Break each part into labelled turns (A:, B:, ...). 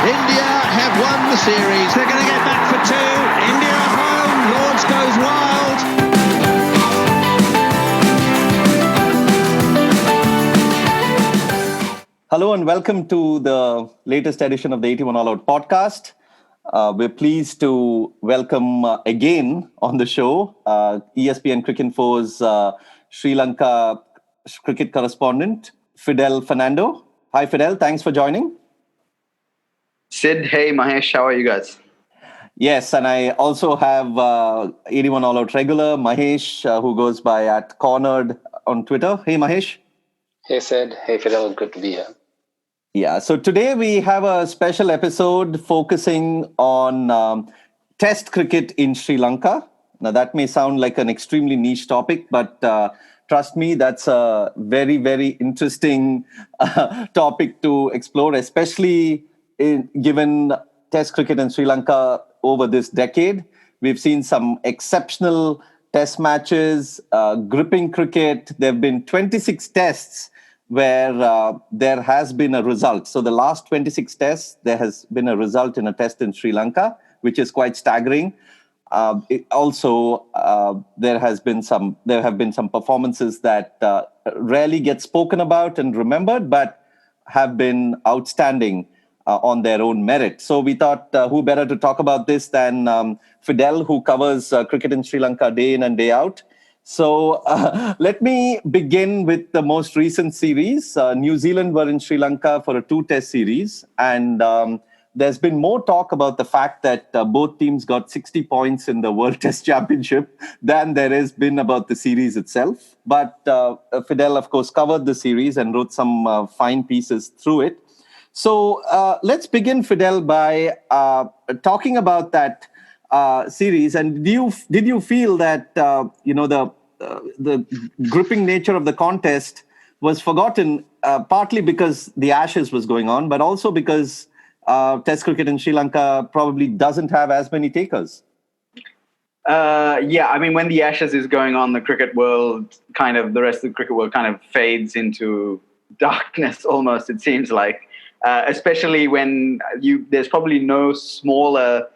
A: India have won the series.
B: They're going to get back for two. India at home. Lords goes wild.
C: Hello and welcome to the latest edition of the 81 All Out podcast. We're pleased to welcome again on the show ESPNcricinfo's Sri Lanka cricket correspondent, Fidel Fernando. Hi, Fidel. Thanks for joining.
D: Sid, hey, Mahesh, how are you guys?
C: Yes, and I also have 81 All Out regular, Mahesh, who goes by @cornered on Twitter. Hey, Mahesh.
E: Hey, Sid. Hey, Fidel. Good to be here.
C: Yeah, so today we have a special episode focusing on Test cricket in Sri Lanka. Now, that may sound like an extremely niche topic, but trust me, that's a very, very interesting topic to explore, especially given Test cricket in Sri Lanka over this decade. We've seen some exceptional Test matches, gripping cricket. There have been 26 Tests where there has been a result. So the last 26 Tests, there has been a result in a Test in Sri Lanka, which is quite staggering. There have been some performances that rarely get spoken about and remembered, but have been outstanding on their own merit. So we thought, who better to talk about this than Fidel, who covers cricket in Sri Lanka day in and day out. So let me begin with the most recent series. New Zealand were in Sri Lanka for a 2-test series. And there's been more talk about the fact that both teams got 60 points in the World Test Championship than there has been about the series itself. But Fidel, of course, covered the series and wrote some fine pieces through it. So let's begin, Fidel, by talking about that series. And did you feel that the gripping nature of the contest was forgotten, partly because the Ashes was going on, but also because Test cricket in Sri Lanka probably doesn't have as many takers?
D: Yeah, I mean, when the Ashes is going on, the cricket world the rest of the cricket world kind of fades into darkness almost, it seems like. Especially when there's probably no smaller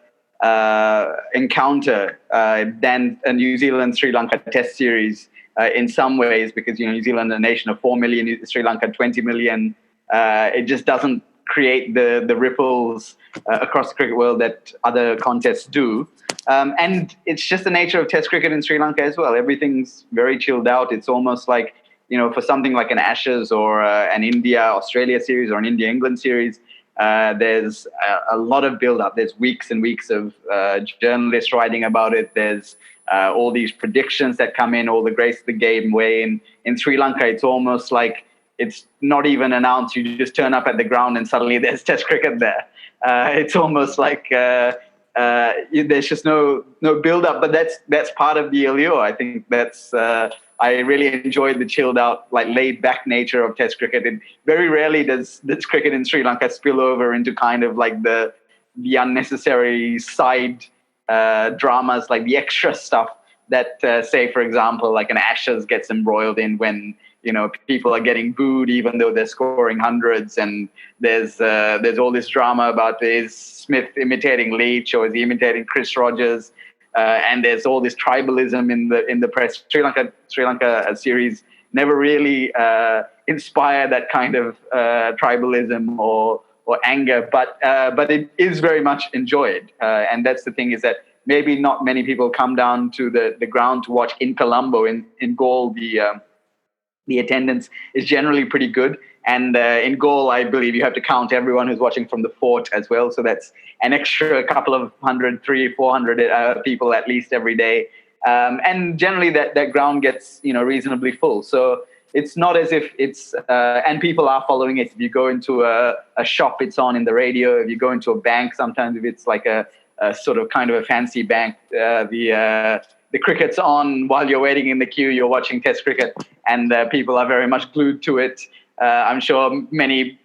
D: encounter than a New Zealand-Sri Lanka Test series in some ways, because New Zealand, a nation of 4 million, Sri Lanka 20 million. It just doesn't create the ripples across the cricket world that other contests do. And it's just the nature of Test cricket in Sri Lanka as well. Everything's very chilled out. It's almost like, for something like an Ashes or an India-Australia series or an India-England series, there's a lot of build-up. There's weeks and weeks of journalists writing about it. There's all these predictions that come in, all the grace of the game way. In Sri Lanka, it's almost like it's not even announced. You just turn up at the ground and suddenly there's Test cricket there. It's almost like there's just no build-up, but that's part of the allure. I think that's... I really enjoyed the chilled out, laid back nature of Test cricket. And very rarely does cricket in Sri Lanka spill over into kind of like the unnecessary side dramas, like the extra stuff that, say, for example, like an Ashes gets embroiled in when, people are getting booed even though they're scoring hundreds, and there's all this drama about is Smith imitating Leach or is he imitating Chris Rogers? And there's all this tribalism in the press. Sri Lanka series never really inspire that kind of tribalism or anger, but it is very much enjoyed. And that's the thing, is that maybe not many people come down to the ground to watch in Colombo. In Galle, the attendance is generally pretty good. And in Galle, I believe you have to count everyone who's watching from the fort as well. So that's an extra couple of 100, 300, 400 people at least every day. And generally that ground gets, reasonably full. So it's not as if it's, and people are following it. If you go into a shop, it's on in the radio. If you go into a bank, sometimes if it's like a sort of kind of a fancy bank, the cricket's on while you're waiting in the queue, you're watching Test cricket, and people are very much glued to it. I'm sure many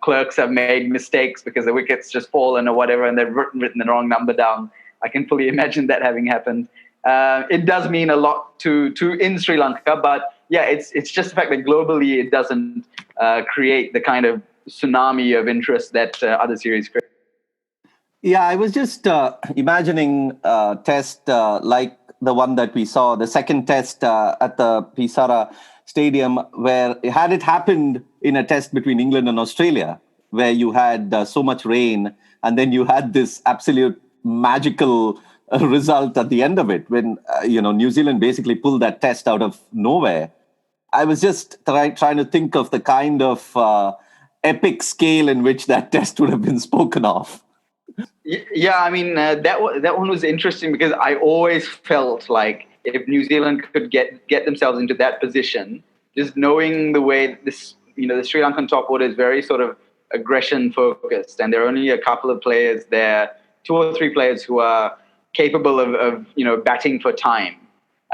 D: clerks have made mistakes because the wicket's just fallen or whatever, and they've written the wrong number down. I can fully imagine that having happened. It does mean a lot to in Sri Lanka, but yeah, it's just the fact that globally it doesn't create the kind of tsunami of interest that other series create.
C: Yeah, I was just imagining a test like the one that we saw, the second test at the Pisara Stadium, where had it happened in a test between England and Australia, where you had so much rain, and then you had this absolute magical result at the end of it, when New Zealand basically pulled that test out of nowhere. I was just trying to think of the kind of epic scale in which that test would have been spoken of.
D: Yeah, I mean that one was interesting because I always felt like if New Zealand could get themselves into that position, just knowing the way this, the Sri Lankan top order is very sort of aggression focused, and there are only a couple of players there, 2 or 3 players who are capable of batting for time,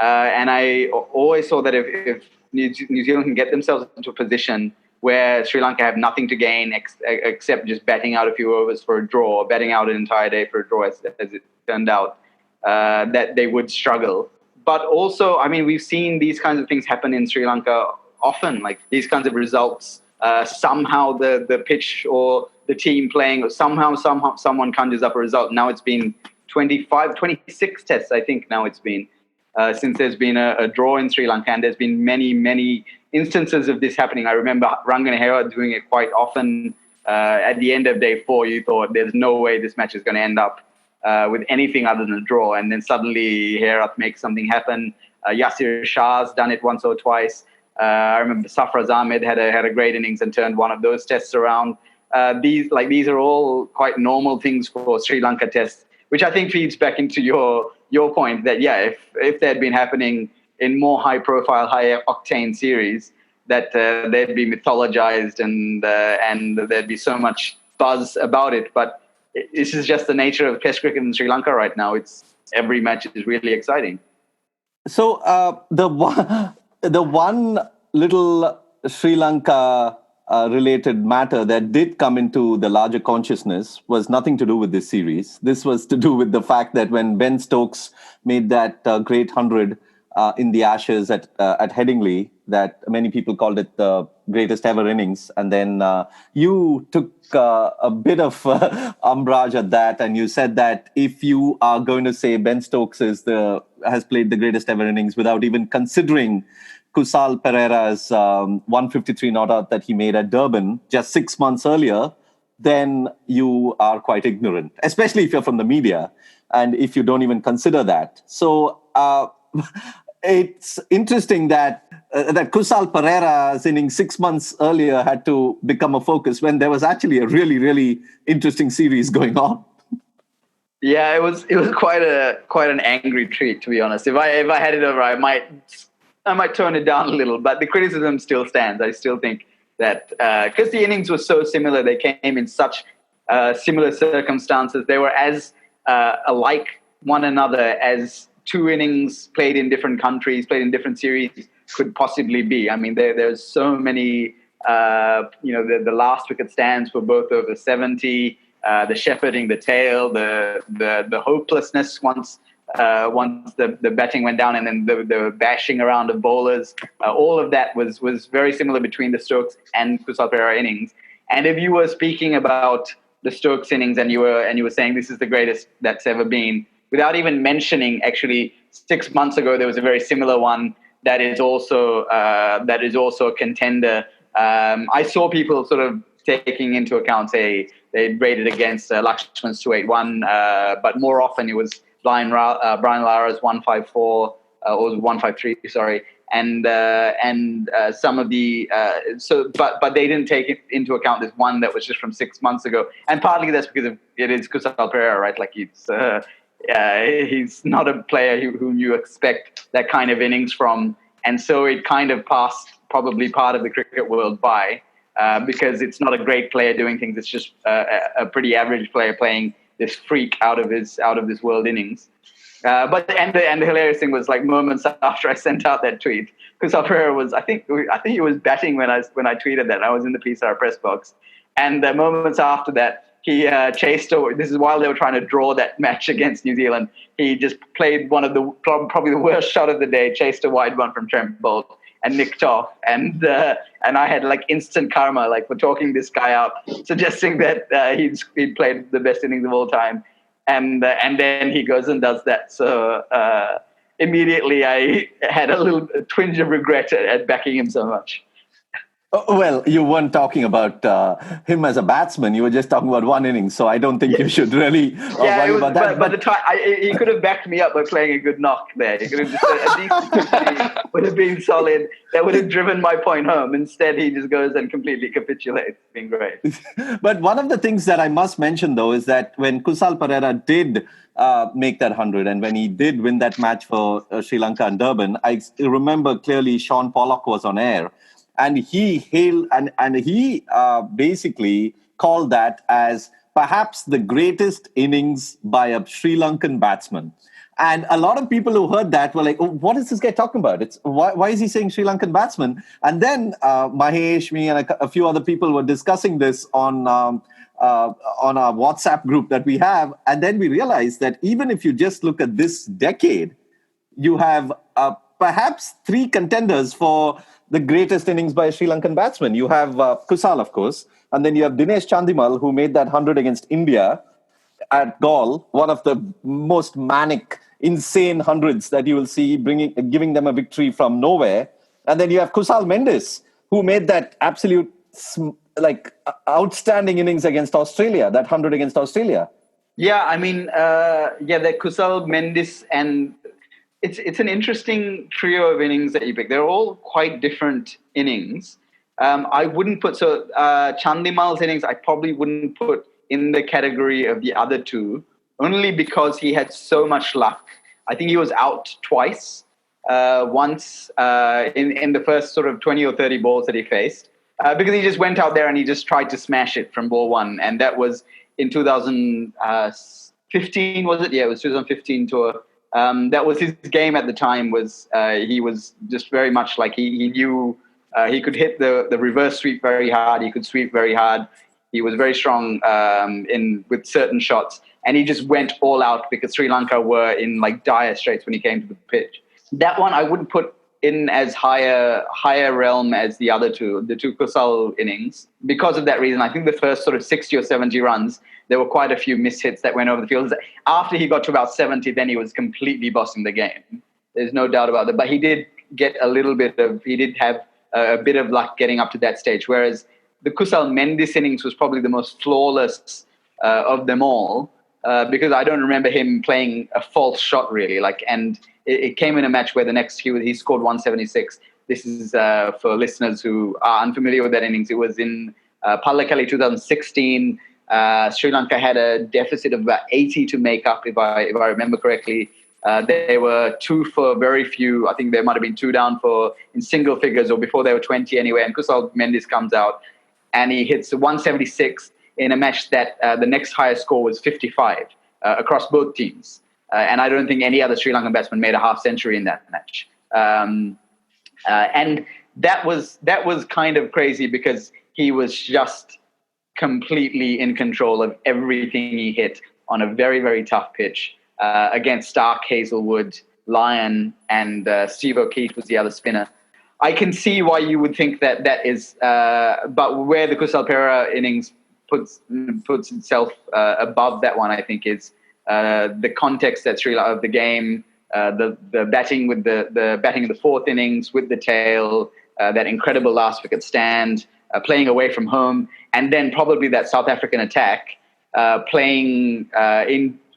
D: and I always saw that if New Zealand can get themselves into a position where Sri Lanka have nothing to gain except just batting out a few overs for a draw, or batting out an entire day for a draw, as it turned out, that they would struggle. But also, I mean, we've seen these kinds of things happen in Sri Lanka often, like these kinds of results. Somehow the pitch or the team playing, or somehow someone conjures up a result. Now it's been 26 tests, I think now it's been, since there's been a draw in Sri Lanka, and there's been many instances of this happening. I remember Ranganahera doing it quite often. At the end of day 4, you thought there's no way this match is going to end up with anything other than a draw, and then suddenly Herat makes something happen. Yasir Shah's done it once or twice. I remember Safraz Ahmed had a great innings and turned one of those tests around. These are all quite normal things for Sri Lanka tests, which I think feeds back into your point that, yeah, if they had been happening in more high-profile, high-octane series, that they'd be mythologized and there'd be so much buzz about it. But this is just the nature of Test cricket in Sri Lanka right now. Every match is really exciting.
C: So the one little Sri Lanka related matter that did come into the larger consciousness was nothing to do with this series. This was to do with the fact that when Ben Stokes made that great 100 in the Ashes at Headingley, that many people called it the greatest ever innings, and then you took a bit of umbrage at that, and you said that if you are going to say Ben Stokes has played the greatest ever innings without even considering Kusal Pereira's 153 not out that he made at Durban just 6 months earlier, then you are quite ignorant, especially if you're from the media and if you don't even consider that. So it's interesting that Kusal Pereira's innings 6 months earlier had to become a focus when there was actually a really, really interesting series going on.
D: Yeah, it was quite an angry treat, to be honest. If I had it over, I might tone it down a little, but the criticism still stands. I still think that because the innings were so similar, they came in such similar circumstances. They were as alike one another as 2 innings played in different countries, played in different series could possibly be. I mean, there's so many. The last wicket stands were both over 70. The shepherding the tail, the hopelessness once the batting went down, and then the bashing around of bowlers. All of that was very similar between the Stokes and Kusal Pereira innings. And if you were speaking about the Stokes innings and you were saying this is the greatest that's ever been, without even mentioning, actually 6 months ago there was a very similar one that is also a contender. I saw people sort of taking into account, say, they rated against Lakshman's 281, but more often it was Brian Lara's 154 or 153, sorry, and some of the but they didn't take it into account this one that was just from 6 months ago, and partly that's because it is Kusal Pereira, right? Like he's not a player whom you expect that kind of innings from, and so it kind of passed probably part of the cricket world by. Because it's not a great player doing things. It's just a pretty average player playing this freak out of this world innings. But the hilarious thing was, like, moments after I sent out that tweet, Kusal Pereira was, I think he was batting when I tweeted that. I was in the PSR press box, and moments after that, he chased over. This is while they were trying to draw that match against New Zealand. He just played one of the probably the worst shot of the day, chased a wide one from Trent Bolt, and nicked off. And I had like instant karma, like for talking this guy up, suggesting that he'd played the best innings of all time. And then he goes and does that. So immediately I had a little twinge of regret at backing him so much.
C: Well, you weren't talking about him as a batsman. You were just talking about one inning. So I don't think you should really worry about that.
D: But the time, he could have backed me up by playing a good knock there. He could have just a decent 50 would have been solid. That would have driven my point home. Instead, he just goes and completely capitulates. It's been great.
C: But one of the things that I must mention, though, is that when Kusal Perera did make that 100, and when he did win that match for Sri Lanka and Durban, I remember clearly Sean Pollock was on air. And he hailed and he basically called that as perhaps the greatest innings by a Sri Lankan batsman. And a lot of people who heard that were like, oh, what is this guy talking about? Why is he saying Sri Lankan batsman? And then Mahesh, me, and a few other people were discussing this on our WhatsApp group that we have. And then we realized that even if you just look at this decade, you have perhaps three contenders for the greatest innings by a Sri Lankan batsman. You have Kusal, of course, and then you have Dinesh Chandimal, who made that 100 against India at Galle, one of the most manic, insane hundreds that you will see, giving them a victory from nowhere. And then you have Kusal Mendes, who made that absolute outstanding innings against Australia, that 100 against Australia.
D: Yeah, I mean, that Kusal Mendes and it's an interesting trio of innings that you pick. They're all quite different innings. I wouldn't put Chandimal's innings. I probably wouldn't put in the category of the other two, only because he had so much luck. I think he was out twice. Once in the first sort of 20 or 30 balls that he faced, because he just went out there and he just tried to smash it from ball one, and that was in 2015. Was it? Yeah, it was 2015 tour. That was his game at the time. He was just very much like he knew he could hit the reverse sweep very hard. He could sweep very hard. He was very strong with certain shots, and he just went all out because Sri Lanka were in like dire straits when he came to the pitch. That one I wouldn't put in as higher realm as the other two, the two Kusal innings, because of that reason. I think the first sort of 60 or 70 runs, there were quite a few mishits that went over the field. After he got to about 70, then he was completely bossing the game. There's no doubt about that. But he did get he did have a bit of luck getting up to that stage. Whereas the Kusal Mendes innings was probably the most flawless of them all, because I don't remember him playing a false shot really. And it came in a match where the next he scored 176. This is for listeners who are unfamiliar with that innings. It was in Pallekele 2016. Sri Lanka had a deficit of about 80 to make up, if I remember correctly. They were two for very few. I think there might have been two down in single figures, or before they were 20 anyway. And Kusal Mendes comes out and he hits 176 in a match that the next highest score was 55 across both teams. And I don't think any other Sri Lankan batsman made a half century in that match. And that was kind of crazy because he was just completely in control of everything he hit on a very, very tough pitch against Stark, Hazelwood, Lyon, and Steve O'Keefe was the other spinner. I can see why you would think that is, but where the Kusal Perera innings puts itself above that one, I think, is the context that Sri Lanka of the game, the batting with the batting of the fourth innings with the tail, that incredible last wicket stand, playing away from home, and then probably that South African attack, playing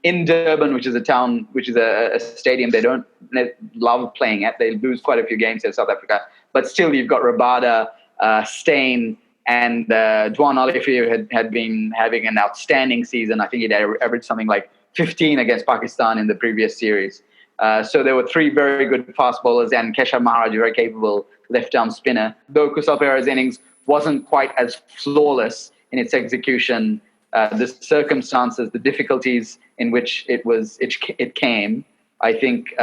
D: in Durban, which is a stadium they don't love playing at. They lose quite a few games in South Africa, but still you've got Rabada, Steyn, and Dwan Olivier had been having an outstanding season. I think he'd averaged something like 15 against Pakistan in the previous series. So there were three very good fast bowlers and Keshav Maharaj, a very capable left-arm spinner. Though Kusal Perera's innings wasn't quite as flawless in its execution, the circumstances, the difficulties in which it came, I think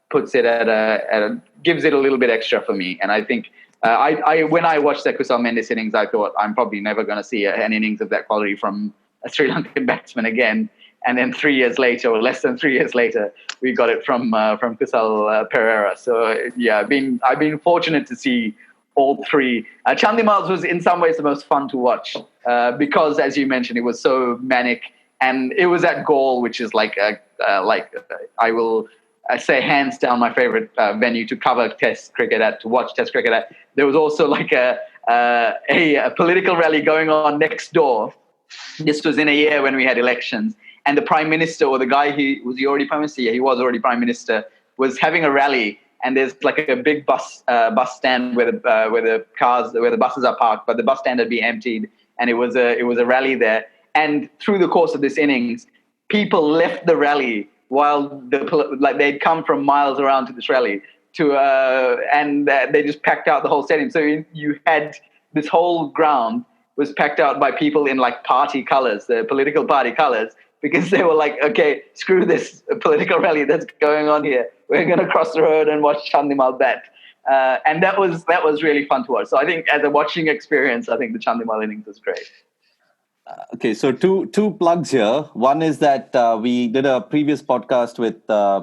D: puts it gives it a little bit extra for me. And I think when I watched that Kusal Mendes innings, I thought I'm probably never going to see an innings of that quality from a Sri Lankan batsman again. And then 3 years later, or less than 3 years later, we got it from Kusal Pereira. So yeah, I've been fortunate to see all three. Chandimals was in some ways the most fun to watch because, as you mentioned, it was so manic, and it was at Galle, which is I will say hands down my favorite venue to cover Test cricket at, to watch Test cricket at. There was also like a political rally going on next door. This was in a year when we had elections, and the prime minister, or the guy was he already prime minister? Yeah, he was already prime minister. Was having a rally, and there's like a big bus stand where the buses are parked, but the bus stand had been emptied, and it was a rally there. And through the course of this innings, people left the rally while they'd come from miles around to this rally and they just packed out the whole stadium. So you had this whole ground was packed out by people in like party colors, the political party colors, because they were like, okay, screw this political rally that's going on here. We're going to cross the road and watch Chandimal bat. And that was really fun to watch. So I think as a watching experience, I think the Chandimal innings was great.
C: Okay, so two plugs here. One is that we did a previous podcast with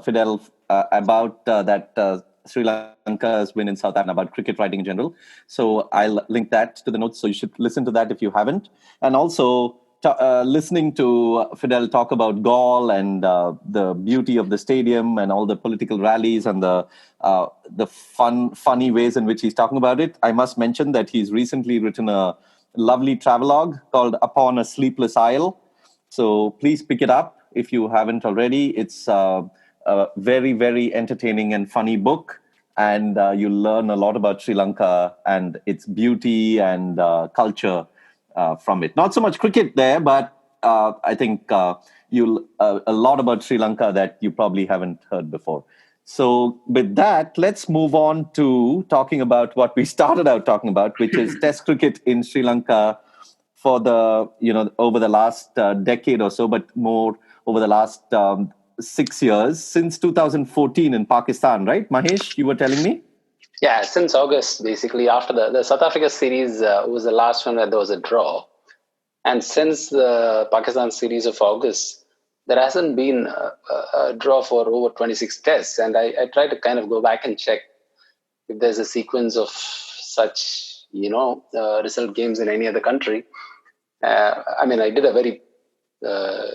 C: Fidel about that Sri Lanka's win in South Africa, about cricket writing in general. So I'll link that to the notes. So you should listen to that if you haven't. And also listening to Fidel talk about Galle and the beauty of the stadium and all the political rallies and the funny ways in which he's talking about it. I must mention that he's recently written a lovely travelogue called Upon a Sleepless Isle. So please pick it up if you haven't already. It's a very, very entertaining and funny book. And you'll learn a lot about Sri Lanka and its beauty and culture from it. Not so much cricket there, but I think you'll a lot about Sri Lanka that you probably haven't heard before. So with that, let's move on to talking about what we started out talking about, which is Test cricket in Sri Lanka for over the last decade or so, but more over the last 6 years, since 2014 in Pakistan, right? Mahesh, you were telling me?
E: Yeah, since August, basically, after the South Africa series was the last one where there was a draw. And since the Pakistan series of August, there hasn't been a draw for over 26 tests. And I tried to kind of go back and check if there's a sequence of such, result games in any other country. I did a very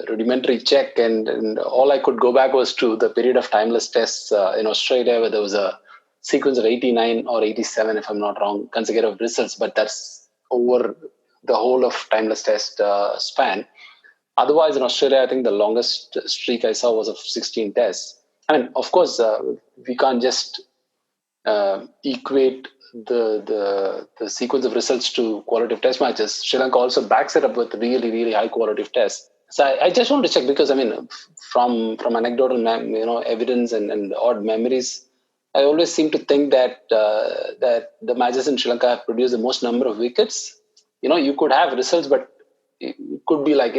E: rudimentary check, and all I could go back was to the period of timeless tests in Australia, where there was a sequence of 89 or 87, if I'm not wrong, consecutive results. But that's over the whole of timeless test span. Otherwise, in Australia, I think the longest streak I saw was of 16 tests. Of course, we can't just equate the sequence of results to quality of test matches. Sri Lanka also backs it up with really, really high quality of tests. So I just want to check because, from anecdotal evidence and odd memories, I always seem to think that the matches in Sri Lanka have produced the most number of wickets. You could have results, but it could be like,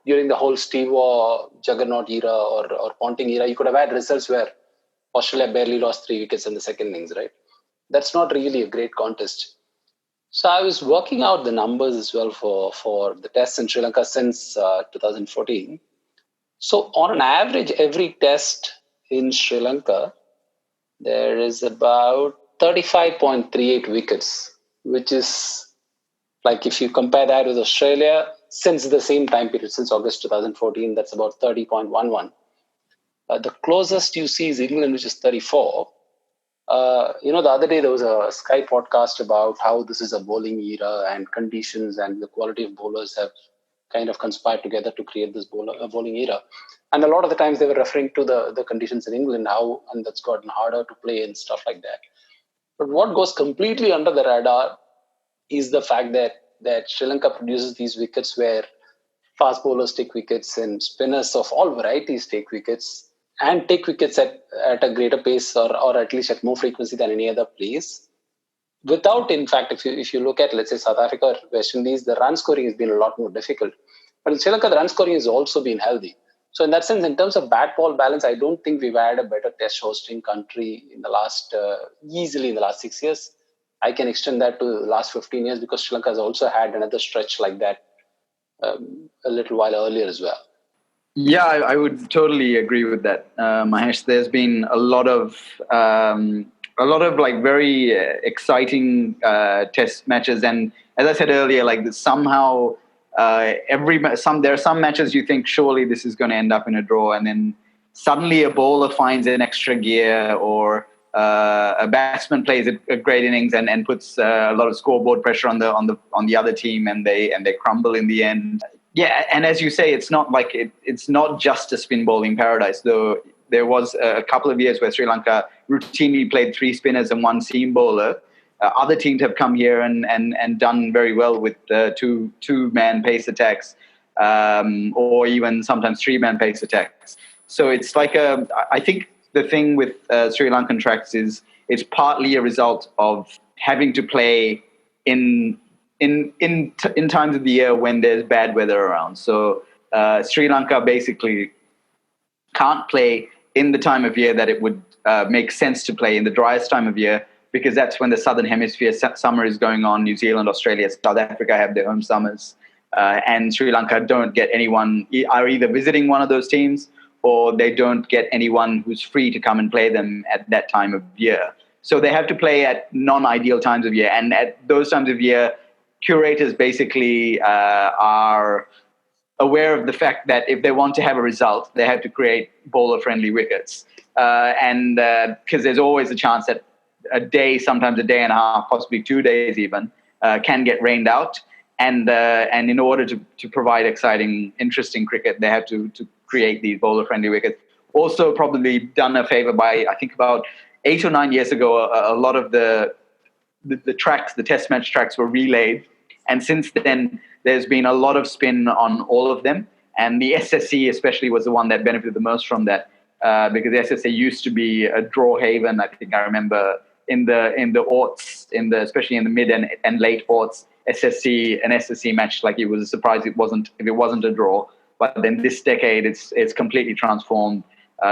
E: during the whole Steve Waugh, Juggernaut era or Ponting era, you could have had results where Australia barely lost 3 wickets in the second innings, right? That's not really a great contest. So I was working out the numbers as well for the tests in Sri Lanka since 2014. So on an average, every test in Sri Lanka, there is about 35.38 wickets, which is like if you compare that with Australia, since the same time period, since August 2014, that's about 30.11. The closest you see is England, which is 34. The other day there was a Sky podcast about how this is a bowling era and conditions and the quality of bowlers have kind of conspired together to create this bowling era. And a lot of the times they were referring to the conditions in England, and that's gotten harder to play and stuff like that. But what goes completely under the radar is the fact that Sri Lanka produces these wickets where fast bowlers take wickets and spinners of all varieties take wickets and take wickets at a greater pace or at least at more frequency than any other place. Without, in fact, if you look at, let's say, South Africa or West Indies, the run scoring has been a lot more difficult. But in Sri Lanka, the run scoring has also been healthy. So in that sense, in terms of bat-ball balance, I don't think we've had a better test hosting country in the last, easily in the last 6 years. I can extend that to the last 15 years because Sri Lanka has also had another stretch like that a little while earlier as well.
D: Yeah, I would totally agree with that, Mahesh. There's been a lot of like very exciting test matches, and as I said earlier, like somehow there are some matches you think surely this is going to end up in a draw, and then suddenly a bowler finds an extra gear, or a batsman plays a great innings and puts a lot of scoreboard pressure on the other team, and they crumble in the end. Yeah, and as you say, it's not like it's not just a spin bowling paradise, though. There was a couple of years where Sri Lanka routinely played 3 spinners and 1 seam bowler. Other teams have come here and done very well with two-man pace attacks, or even sometimes 3-man pace attacks. So it's like I think the thing with Sri Lankan tracks is it's partly a result of having to play in times of the year when there's bad weather around. So Sri Lanka basically can't play in the time of year that it would make sense to play, in the driest time of year, because that's when the Southern Hemisphere summer is going on. New Zealand, Australia, South Africa have their home summers. And Sri Lanka don't get anyone, are either visiting one of those teams, or they don't get anyone who's free to come and play them at that time of year. So they have to play at non-ideal times of year. And at those times of year, curators basically are aware of the fact that if they want to have a result, they have to create bowler-friendly wickets. And because there's always a chance that a day, sometimes a day and a half, possibly 2 days even, can get rained out. And in order to provide exciting, interesting cricket, they have to create these bowler-friendly wickets. Also probably done a favor by, I think about 8 or 9 years ago, a lot of the tracks, the test match tracks, were relayed. And since then, there's been a lot of spin on all of them. And the SSC especially was the one that benefited the most from that, because the SSC used to be a draw haven. I think I remember in the aughts, especially in the mid and late aughts, an SSC match, like it was a surprise if it wasn't a draw. But then this decade, it's completely transformed.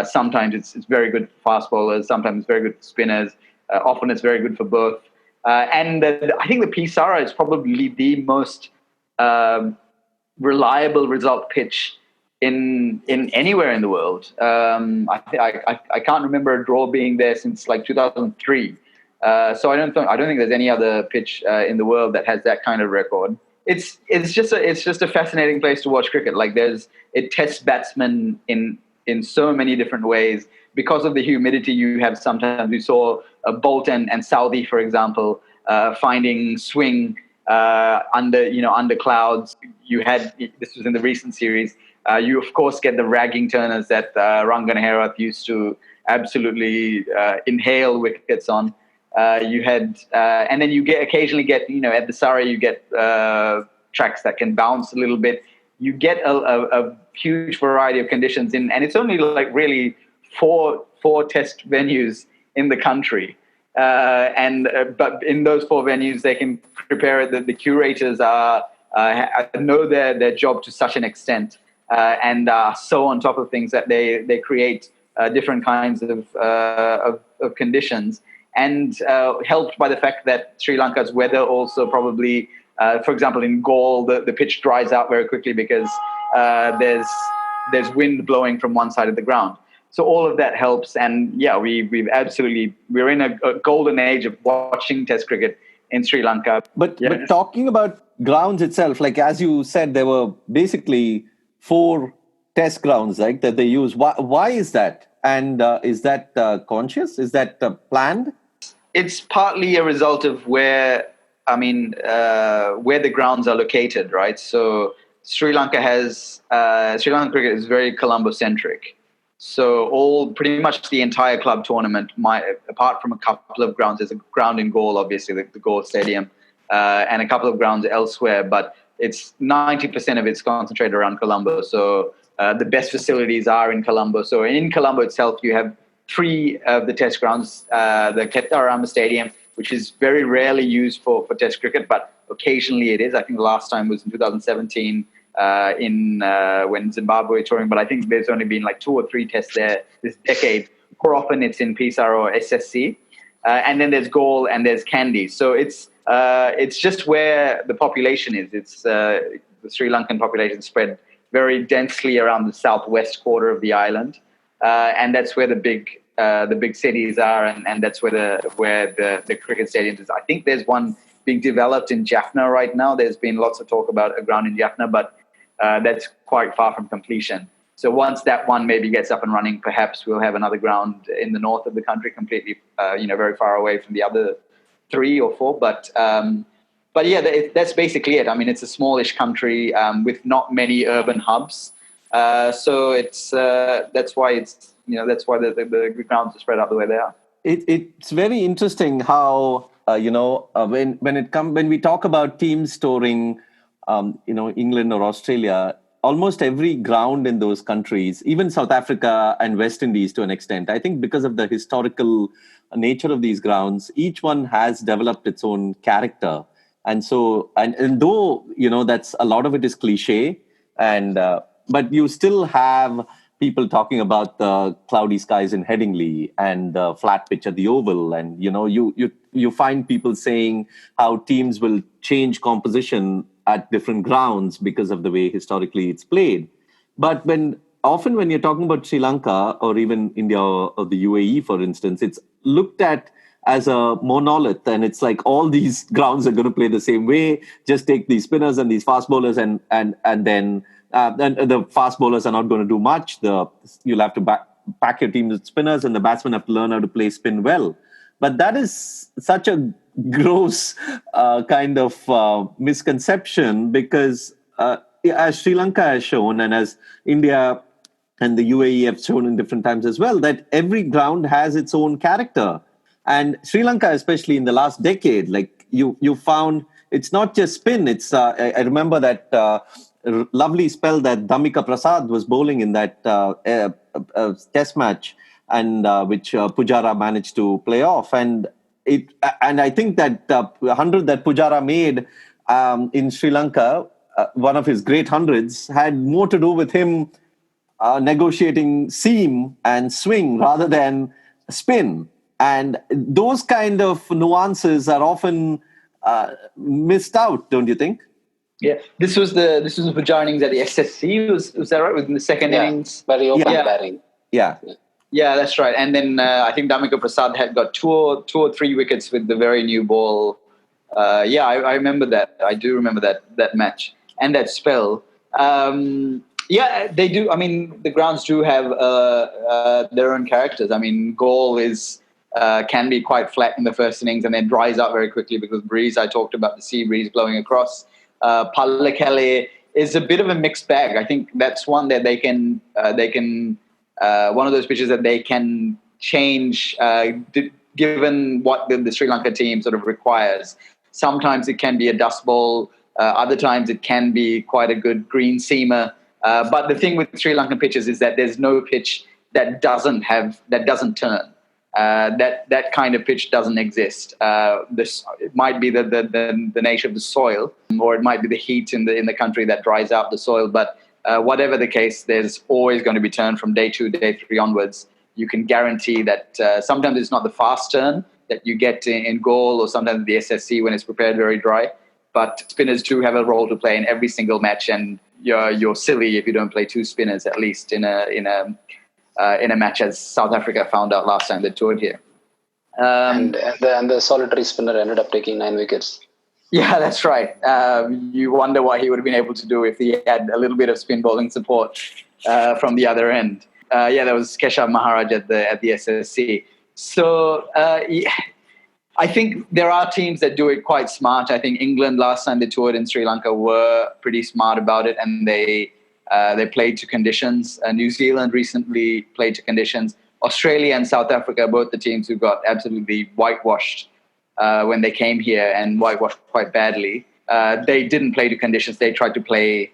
D: Sometimes it's very good for fast bowlers, sometimes it's very good for spinners. Often it's very good for both. And I think the Pisara is probably the most reliable result pitch in anywhere in the world. I can't remember a draw being there since like 2003. So I don't think there's any other pitch in the world that has that kind of record. It's just a fascinating place to watch cricket. Like it tests batsmen in so many different ways. Because of the humidity you have, sometimes we saw Bolt and Southee, for example, finding swing under clouds. This was in the recent series. You of course get the ragging turners that Rangan Herath used to absolutely inhale wickets on. And then you occasionally get at the Surrey you get tracks that can bounce a little bit. You get a huge variety of conditions and it's only like really four test venues in the country. But in those 4 venues, they can prepare it. The curators know their job to such an extent and are so on top of things that they create different kinds of conditions. And helped by the fact that Sri Lanka's weather also probably, for example, in Galle, the pitch dries out very quickly because there's wind blowing from one side of the ground. So all of that helps, and yeah, we're in a golden age of watching Test cricket in Sri Lanka.
C: But talking about grounds itself, like as you said, there were basically 4 Test grounds, right, that they use. Why is that? And is that conscious? Is that planned?
D: It's partly a result of where the grounds are located, right? So Sri Lanka cricket is very Colombo-centric. So pretty much the entire club tournament, apart from a couple of grounds, there's a ground in Galle, obviously, the Galle Stadium, and a couple of grounds elsewhere, but it's 90% of it's concentrated around Colombo. So the best facilities are in Colombo. So in Colombo itself, you have 3 of the test grounds, the Kettarama Stadium, which is very rarely used for test cricket, but occasionally it is. I think the last time was in 2017 when Zimbabwe were touring, but I think there's only been like 2 or 3 tests there this decade. More often it's in Pisara or SSC. And then there's Galle and there's Kandy. So it's just where the population is. It's the Sri Lankan population spread very densely around the southwest quarter of the island, and that's where the big cities are, and that's where the cricket stadiums is. I think there's one being developed in Jaffna right now. There's been lots of talk about a ground in Jaffna, but that's quite far from completion. So once that one maybe gets up and running, perhaps we'll have another ground in the north of the country, completely, very far away from the other 3 or 4. But yeah, that's basically it. I mean, it's a smallish country with not many urban hubs. So that's why the grounds are spread out the way they are.
C: It's very interesting how when we talk about teams touring, England or Australia, almost every ground in those countries, even South Africa and West Indies to an extent, I think because of the historical nature of these grounds, each one has developed its own character. And so, and though, that's a lot of it is cliche, but you still have people talking about the cloudy skies in Headingley and the flat pitch at the Oval. And, you find people saying how teams will change composition at different grounds because of the way historically it's played. But often when you're talking about Sri Lanka or even India or the UAE, for instance, it's looked at as a monolith, and it's like all these grounds are going to play the same way. Just take these spinners and these fast bowlers, and then the fast bowlers are not going to do much. You'll have to pack your team with spinners, and the batsmen have to learn how to play spin well. But that is such a gross kind of misconception, because as Sri Lanka has shown, and as India and the UAE have shown in different times as well, that every ground has its own character. And Sri Lanka, especially in the last decade, like you found, it's not just spin. It's I remember that lovely spell that Dhammika Prasad was bowling in that test match, and which Pujara managed to play off. And I think that 100 that Pujara made in Sri Lanka, one of his great hundreds, had more to do with him negotiating seam and swing rather than spin. And those kind of nuances are often missed out, don't you think?
D: Yeah, this was the Pujara innings at the SSC. Was that right? Within the second innings,
E: but he opened batting.
D: Yeah, that's right. And then I think Dhammika Prasad had got two or three wickets with the very new ball. I remember that. I do remember that match and that spell. Yeah, they do. I mean, the grounds do have their own characters. I mean, Galle can be quite flat in the first innings and then dries out very quickly because breeze. I talked about the sea breeze blowing across. Pallekele is a bit of a mixed bag. I think that's one that they can one of those pitches that they can change given what the Sri Lanka team sort of requires. Sometimes it can be a dust ball. Other times it can be quite a good green seamer. But the thing with Sri Lankan pitches is that there's no pitch that doesn't turn. That kind of pitch doesn't exist. It might be the nature of the soil, or it might be the heat in the country that dries out the soil. But whatever the case, there's always going to be turn from day 2, day 3 onwards. You can guarantee that sometimes it's not the fast turn that you get in Galle, or sometimes the SSC when it's prepared very dry. But spinners do have a role to play in every single match, and you're silly if you don't play 2 spinners at least in a match, as South Africa found out last time they toured here.
E: And the solitary spinner ended up taking 9 wickets.
D: Yeah, that's right. You wonder what he would have been able to do if he had a little bit of spin bowling support from the other end. That was Keshav Maharaj at the SSC. So I think there are teams that do it quite smart. I think England last time they toured in Sri Lanka were pretty smart about it, and they played to conditions. New Zealand recently played to conditions. Australia and South Africa, both the teams who got absolutely whitewashed when they came here, and whitewashed quite badly. They didn't play to conditions. They tried to play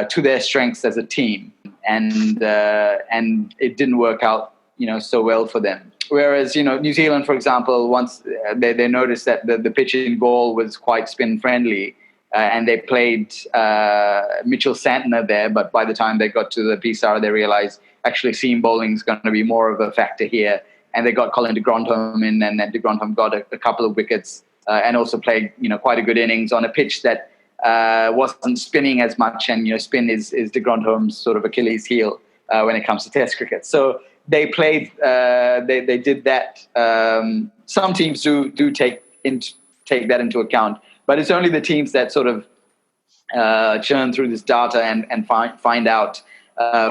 D: to their strengths as a team, and it didn't work out, so well for them. Whereas, New Zealand, for example, once they noticed that the pitch in Galle was quite spin friendly, and they played Mitchell Santner there, but by the time they got to the PSR, they realized actually seam bowling is going to be more of a factor here. And they got Colin de Grandhomme in, and de Grandhomme got a couple of wickets and also played, quite a good innings on a pitch that wasn't spinning as much, and spin is de Grandhomme's sort of Achilles heel when it comes to Test cricket. So they played, they did that. Some teams do take that into account, but it's only the teams that sort of churn through this data and find out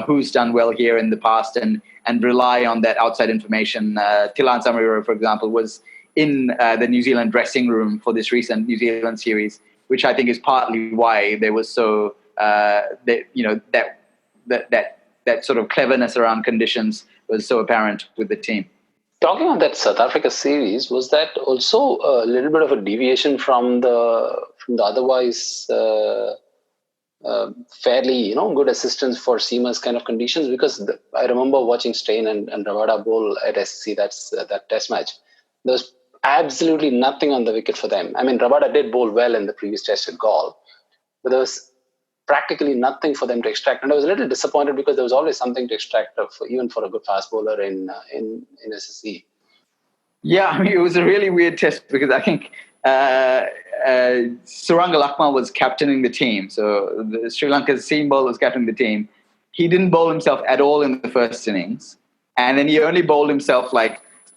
D: who's done well here in the past and rely on that outside information. Thilan Samaraweera, for example, was in the New Zealand dressing room for this recent New Zealand series, which I think is partly why there was so that sort of cleverness around conditions was so apparent with the team.
E: Talking about that South Africa series, was that also a little bit of a deviation from the otherwise fairly good assistance for seamers kind of conditions? Because I remember watching Steyn and Rabada bowl at SC, that Test match. There was absolutely nothing on the wicket for them. I mean, Rabada did bowl well in the previous Test at Galle, but there was practically nothing for them to extract. And I was a little disappointed because there was always something to extract even for a good fast bowler in SSC.
D: Yeah, I mean, it was a really weird test because I think Suranga Lakmal was captaining the team. So the Sri Lanka's seam bowler was captaining the team. He didn't bowl himself at all in the first innings. And then he only bowled himself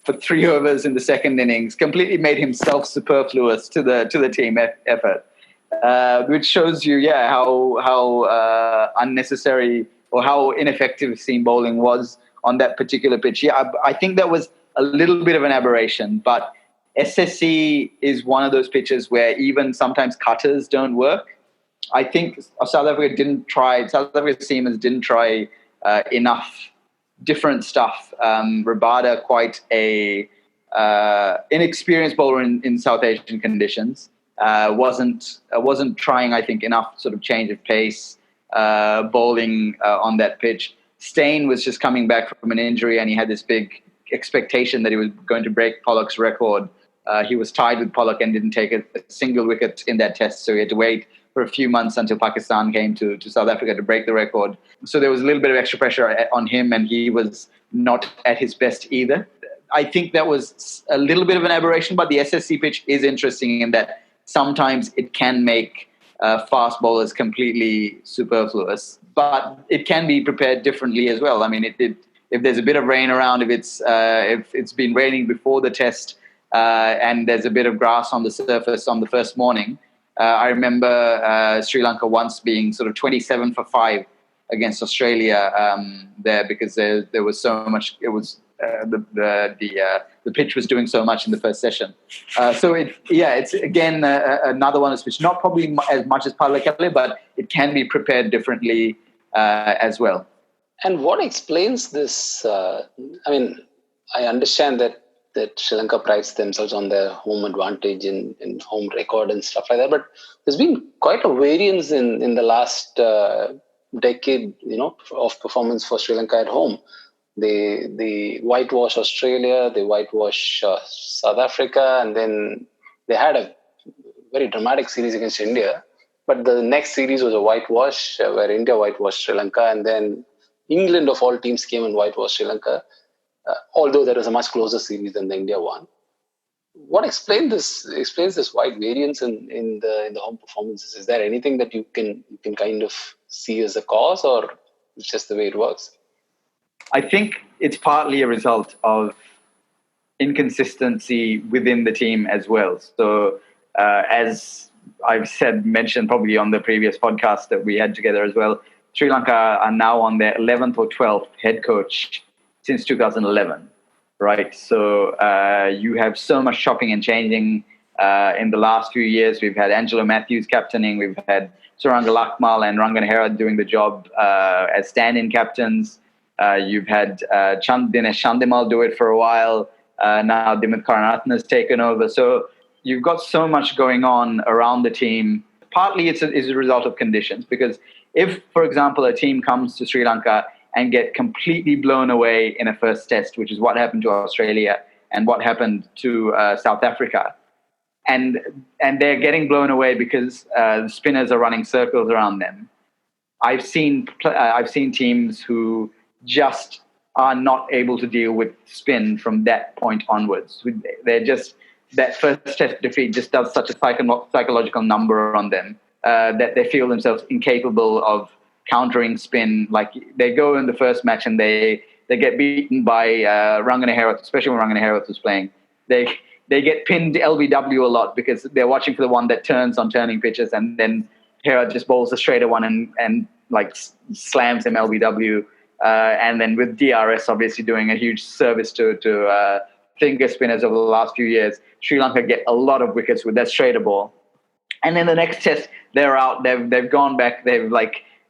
D: for 3 overs in the second innings, completely made himself superfluous to the team effort. Which shows you, how unnecessary or how ineffective seam bowling was on that particular pitch. Yeah, I think that was a little bit of an aberration, but SSC is one of those pitches where even sometimes cutters don't work. I think South Africa seamers didn't try enough different stuff. Rabada, quite a inexperienced bowler in South Asian conditions. Wasn't trying, I think, enough sort of change of pace, bowling on that pitch. Steyn was just coming back from an injury, and he had this big expectation that he was going to break Pollock's record. He was tied with Pollock and didn't take a single wicket in that test, so he had to wait for a few months until Pakistan came to South Africa to break the record. So there was a little bit of extra pressure on him, and he was not at his best either. I think that was a little bit of an aberration, but the SSC pitch is interesting in that sometimes it can make fast bowlers completely superfluous, but it can be prepared differently as well. I mean, if there's a bit of rain around, if it's been raining before the test and there's a bit of grass on the surface on the first morning, I remember Sri Lanka once being sort of 27 for 5 against Australia there because there was so much. It was the pitch was doing so much in the first session. So it's again another one which not probably as much as Palakele, but it can be prepared differently as well.
E: And what explains this? I mean, I understand that Sri Lanka prides themselves on their home advantage in home record and stuff like that. But there's been quite a variance in the last decade, of performance for Sri Lanka at home. They whitewash Australia, they whitewash South Africa, and then they had a very dramatic series against India. But the next series was a whitewash where India whitewashed Sri Lanka, and then England of all teams came and whitewashed Sri Lanka. Although there was a much closer series than the India one. What explains this wide variance in the home performances? Is there anything that you can kind of see as a cause, or it's just the way it works?
D: I think it's partly a result of inconsistency within the team as well. So as I've mentioned probably on the previous podcast that we had together as well, Sri Lanka are now on their 11th or 12th head coach since 2011, right? So you have so much chopping and changing in the last few years. We've had Angelo Matthews captaining. We've had Suranga Lakmal and Rangan Hera doing the job as stand-in captains. You've had Dinesh Chandimal do it for a while. Now Dimit Karanathan has taken over. So you've got so much going on around the team. Partly it's a result of conditions, because if, for example, a team comes to Sri Lanka and get completely blown away in a first test, which is what happened to Australia and what happened to South Africa, and they're getting blown away because the spinners are running circles around them. I've seen teams who just are not able to deal with spin from that point onwards. They're just, that first test defeat just does such a psychological number on them that they feel themselves incapable of countering spin. Like they go in the first match and they get beaten by Rangana Herath, especially when Rangana Herath was playing. They get pinned LBW a lot because they're watching for the one that turns on turning pitches, and then Herath just bowls a straighter one and like slams him LBW. And then with DRS obviously doing a huge service to finger spinners over the last few years, Sri Lanka get a lot of wickets with that straighter ball. And then the next test, they're out. They've gone back. They've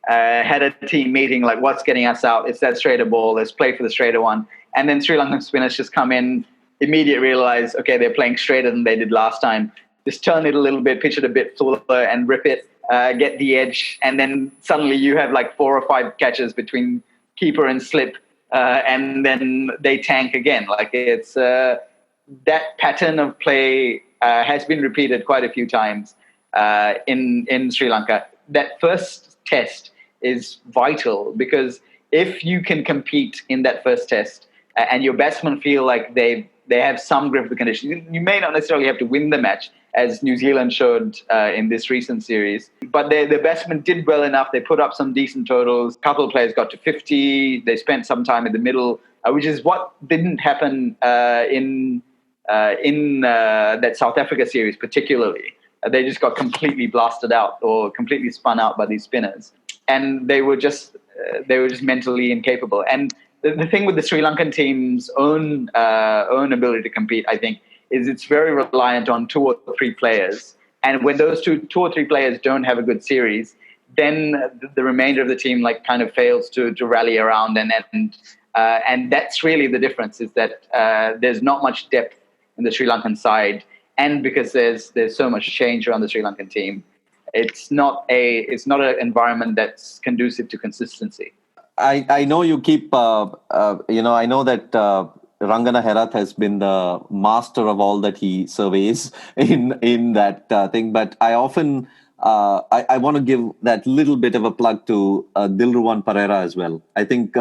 D: had a team meeting, like, what's getting us out? It's that straighter ball. Let's play for the straighter one. And then Sri Lankan spinners just come in, immediately realize, okay, they're playing straighter than they did last time. Just turn it a little bit, pitch it a bit fuller, and rip it, get the edge. And then suddenly you have like 4 or 5 catches between keeper and slip, and then they tank again. Like it's that pattern of play has been repeated quite a few times in Sri Lanka. That first test is vital, because if you can compete in that first test and your batsmen feel like they have some grip of the conditions, you may not necessarily have to win the match, as New Zealand showed in this recent series. But the batsmen did well enough. They put up some decent totals. A couple of players got to 50. They spent some time in the middle, which is what didn't happen in that South Africa series particularly. They just got completely blasted out or completely spun out by these spinners. And they were just mentally incapable. And the thing with the Sri Lankan team's own ability to compete, I think, is it's very reliant on 2 or 3 players. And when those two or 3 players don't have a good series, then the remainder of the team kind of fails to rally around. And that's really the difference, is that there's not much depth in the Sri Lankan side. And because there's so much change around the Sri Lankan team, it's not an environment that's conducive to consistency.
C: I know you keep, I know that Rangana Herath has been the master of all that he surveys in that thing. But I often, I want to give that little bit of a plug to Dilruwan Pereira as well. I think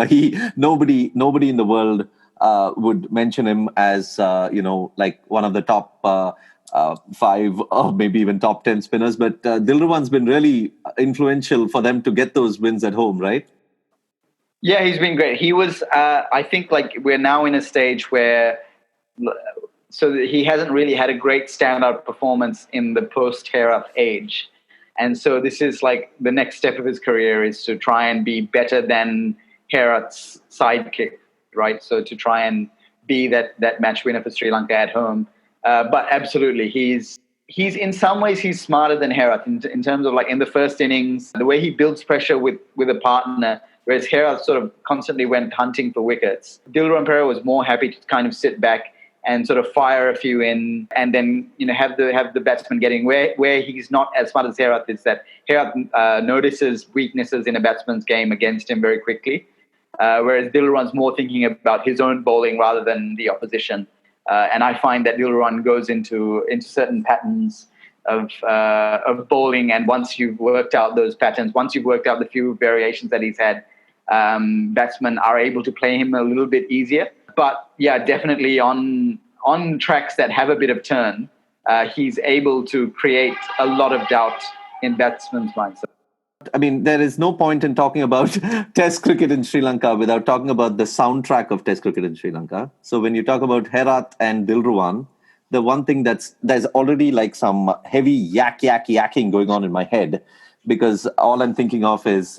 C: nobody in the world would mention him as, like one of the top 5 or maybe even top 10 spinners. But Dilruwan's been really influential for them to get those wins at home, right?
D: Yeah, he's been great. He was, I think, we're now in a stage where, so he hasn't really had a great standout performance in the post-Herath age. And so this is the next step of his career, is to try and be better than Herath's sidekick, right? So to try and be that match winner for Sri Lanka at home. But absolutely, he's in some ways, he's smarter than Herath in terms of in the first innings, the way he builds pressure with a partner, whereas Herath sort of constantly went hunting for wickets. Dilruwan Pereira was more happy to kind of sit back and sort of fire a few in, and then have the batsman getting where he's not as smart as Herath is, that Herath notices weaknesses in a batsman's game against him very quickly, whereas Dilruwan's more thinking about his own bowling rather than the opposition. And I find that Dilruwan goes into certain patterns of bowling, and once you've worked out those patterns, once you've worked out the few variations that he's had, batsmen are able to play him a little bit easier. But yeah, definitely on tracks that have a bit of turn, he's able to create a lot of doubt in batsmen's minds.
C: I mean, there is no point in talking about Test cricket in Sri Lanka without talking about the soundtrack of Test cricket in Sri Lanka. So when you talk about Herath and Dilruwan, the one thing there's already some heavy yakking going on in my head, because all I'm thinking of is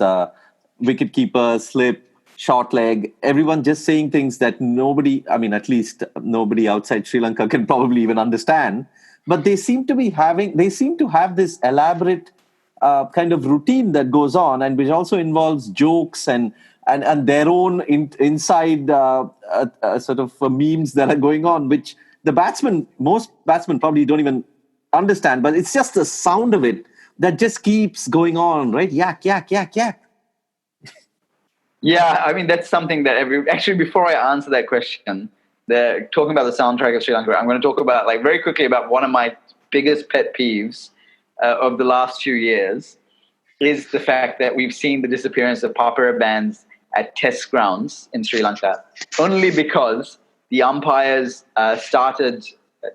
C: wicketkeeper, slip, short leg, everyone just saying things that nobody, at least nobody outside Sri Lanka can probably even understand. But they seem to have this elaborate kind of routine that goes on, and which also involves jokes and their own inside sort of memes that are going on, which most batsmen probably don't even understand, but it's just the sound of it that just keeps going on, right? Yak.
D: Yeah, that's something that actually, before I answer that question, talking about the soundtrack of Sri Lanka, I'm going to talk about very quickly about one of my biggest pet peeves of the last few years, is the fact that we've seen the disappearance of papara bands at test grounds in Sri Lanka, only because the umpires started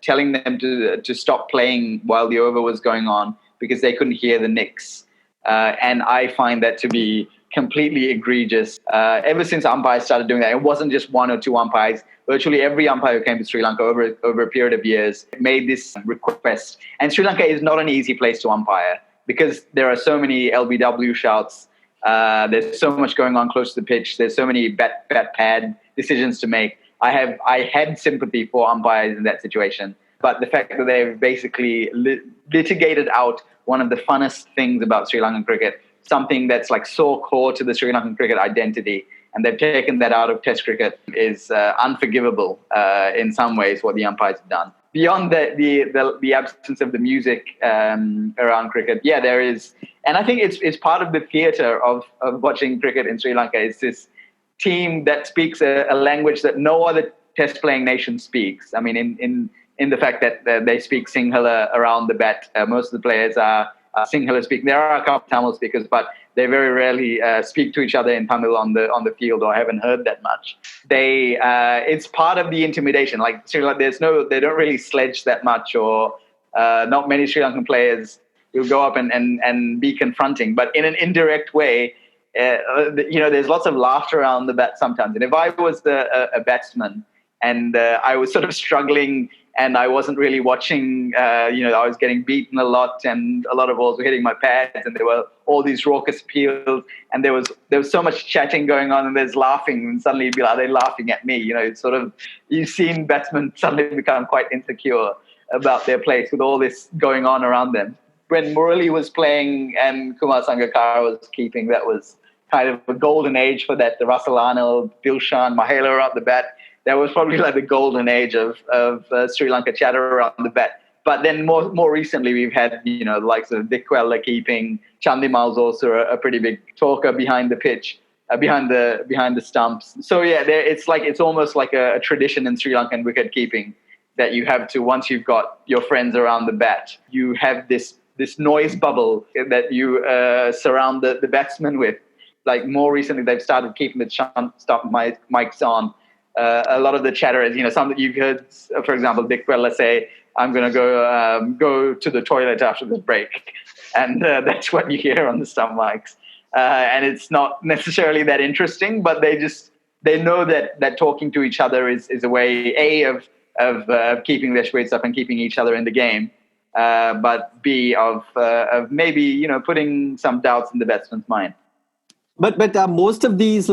D: telling them to stop playing while the over was going on, because they couldn't hear the nicks. And I find that to be completely egregious. Ever since umpires started doing that, it wasn't just one or two umpires. Virtually every umpire who came to Sri Lanka over a period of years made this request. And Sri Lanka is not an easy place to umpire because there are so many LBW shouts. There's so much going on close to the pitch. There's so many bat pad decisions to make. I had sympathy for umpires in that situation. But the fact that they've basically litigated out one of the funnest things about Sri Lankan cricket, something that's like so core to the Sri Lankan cricket identity, and they've taken that out of Test cricket, is unforgivable in some ways, what the umpires have done. Beyond the absence of the music around cricket, yeah, there is. And I think it's part of the theatre of watching cricket in Sri Lanka. It's this team that speaks a language that no other Test-playing nation speaks. I mean, in the fact that they speak Sinhala around the bat. Most of the players are Sinhala speaking. There are a couple of Tamil speakers, but they very rarely speak to each other in Tamil on the field, or I haven't heard that much. It's part of the intimidation. Like Sri Lanka, they don't really sledge that much, or not many Sri Lankan players will go up and be confronting, but in an indirect way. There's lots of laughter around the bat sometimes. And if I was a batsman and I was sort of struggling and I wasn't really watching, I was getting beaten a lot and a lot of balls were hitting my pads and there were all these raucous appeals and there was so much chatting going on and there's laughing and suddenly you'd be like, are they laughing at me? It's sort of, you've seen batsmen suddenly become quite insecure about their place with all this going on around them. When Murali was playing and Kumar Sangakkara was keeping, that was kind of a golden age for that. The Russell Arnold, Dilshan, Mahela were up the bat. That was probably like the golden age of Sri Lanka chatter around the bat. But then more recently, we've had the likes of Dikwella keeping. Chandimal's also a pretty big talker behind the pitch, behind the stumps. So yeah, it's almost like a tradition in Sri Lankan wicket keeping that you have to, once you've got your friends around the bat, you have this noise bubble that you surround the batsman with. Like more recently, they've started keeping the stop mics on. A lot of the chatter is, some that you've heard, for example, Dick Weller say, I'm going to go to the toilet after this break. And that's what you hear on the stump mics. And it's not necessarily that interesting, but they know that talking to each other is a way, of keeping their spirits up and keeping each other in the game. But B, of maybe, putting some doubts in the batsman's mind.
C: But most of these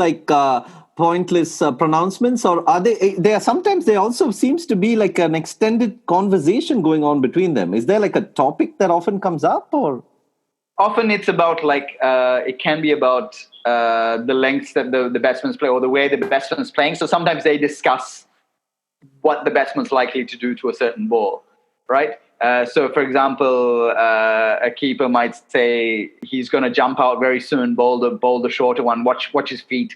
C: pointless pronouncements, or are they are sometimes they also seems to be like an extended conversation going on between them. Is there like a topic that often comes up, or?
D: Often it's about it can be about the lengths that the batsman's play or the way the batsman's playing. So sometimes they discuss what the batsman's likely to do to a certain ball, right? So, for example, a keeper might say he's going to jump out very soon, bowl the shorter one, watch his feet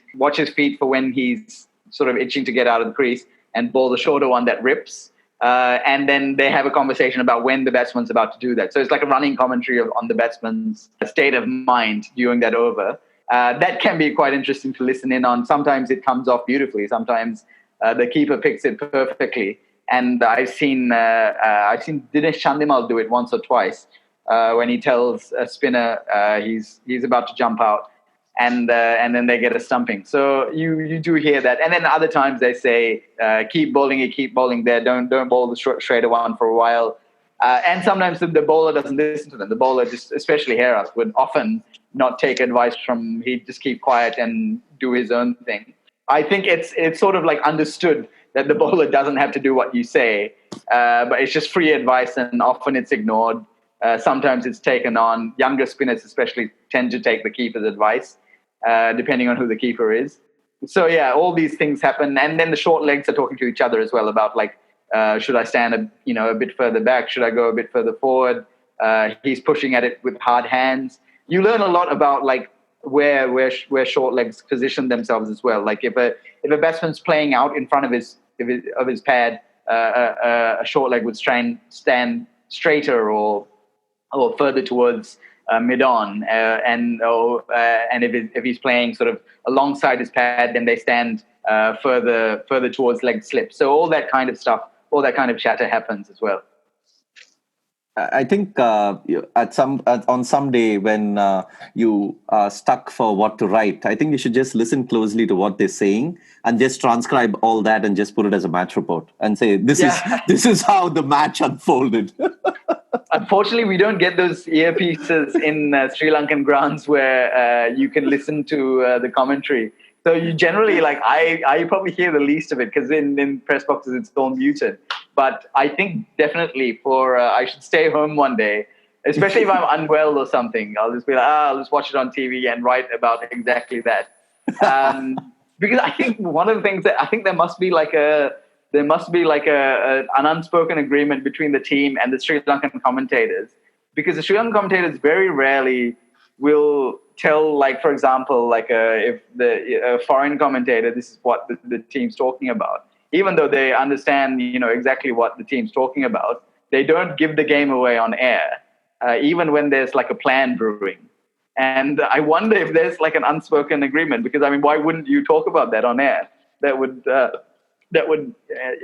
D: for when he's sort of itching to get out of the crease, and bowl the shorter one that rips. And then they have a conversation about when the batsman's about to do that. So it's like a running commentary on the batsman's state of mind during that over. That can be quite interesting to listen in on. Sometimes it comes off beautifully. Sometimes the keeper picks it perfectly. And I've seen Dinesh Chandimal do it once or twice when he tells a spinner he's about to jump out, and then they get a stumping. So you do hear that. And then other times they say keep bowling it, keep bowling there. Don't bowl the straighter one for a while. And sometimes the bowler doesn't listen to them. The bowler, just especially Heras, would often not take advice from. He'd just keep quiet and do his own thing. I think it's sort of like understood that the bowler doesn't have to do what you say, but it's just free advice, and often it's ignored. Sometimes it's taken on. Younger spinners especially tend to take the keeper's advice, depending on who the keeper is. So yeah, all these things happen, and then the short legs are talking to each other as well about should I stand a bit further back? Should I go a bit further forward? He's pushing at it with hard hands. You learn a lot about where short legs position themselves as well. Like if a batsman's playing out in front of his pad, a short leg would stand straighter or further towards mid-on, and if he's playing sort of alongside his pad, then they stand further towards leg slip. So all that kind of stuff, all that kind of chatter happens as well.
C: I think on some day when you are stuck for what to write, I think you should just listen closely to what they're saying and just transcribe all that and just put it as a match report and say this is how the match unfolded.
D: Unfortunately, we don't get those earpieces in Sri Lankan grounds where you can listen to the commentary. So you generally, I probably hear the least of it because in press boxes it's all muted. But I think definitely I should stay home one day, especially if I'm unwell or something. I'll just be like, I'll just watch it on TV and write about exactly that. Because I think one of the things that I think there must be an unspoken agreement between the team and the Sri Lankan commentators, because the Sri Lankan commentators very rarely will tell, for example, if a foreign commentator, this is what the team's talking about, even though they understand, exactly what the team's talking about, they don't give the game away on air, even when there's a plan brewing. And I wonder if there's an unspoken agreement, because why wouldn't you talk about that on air? That would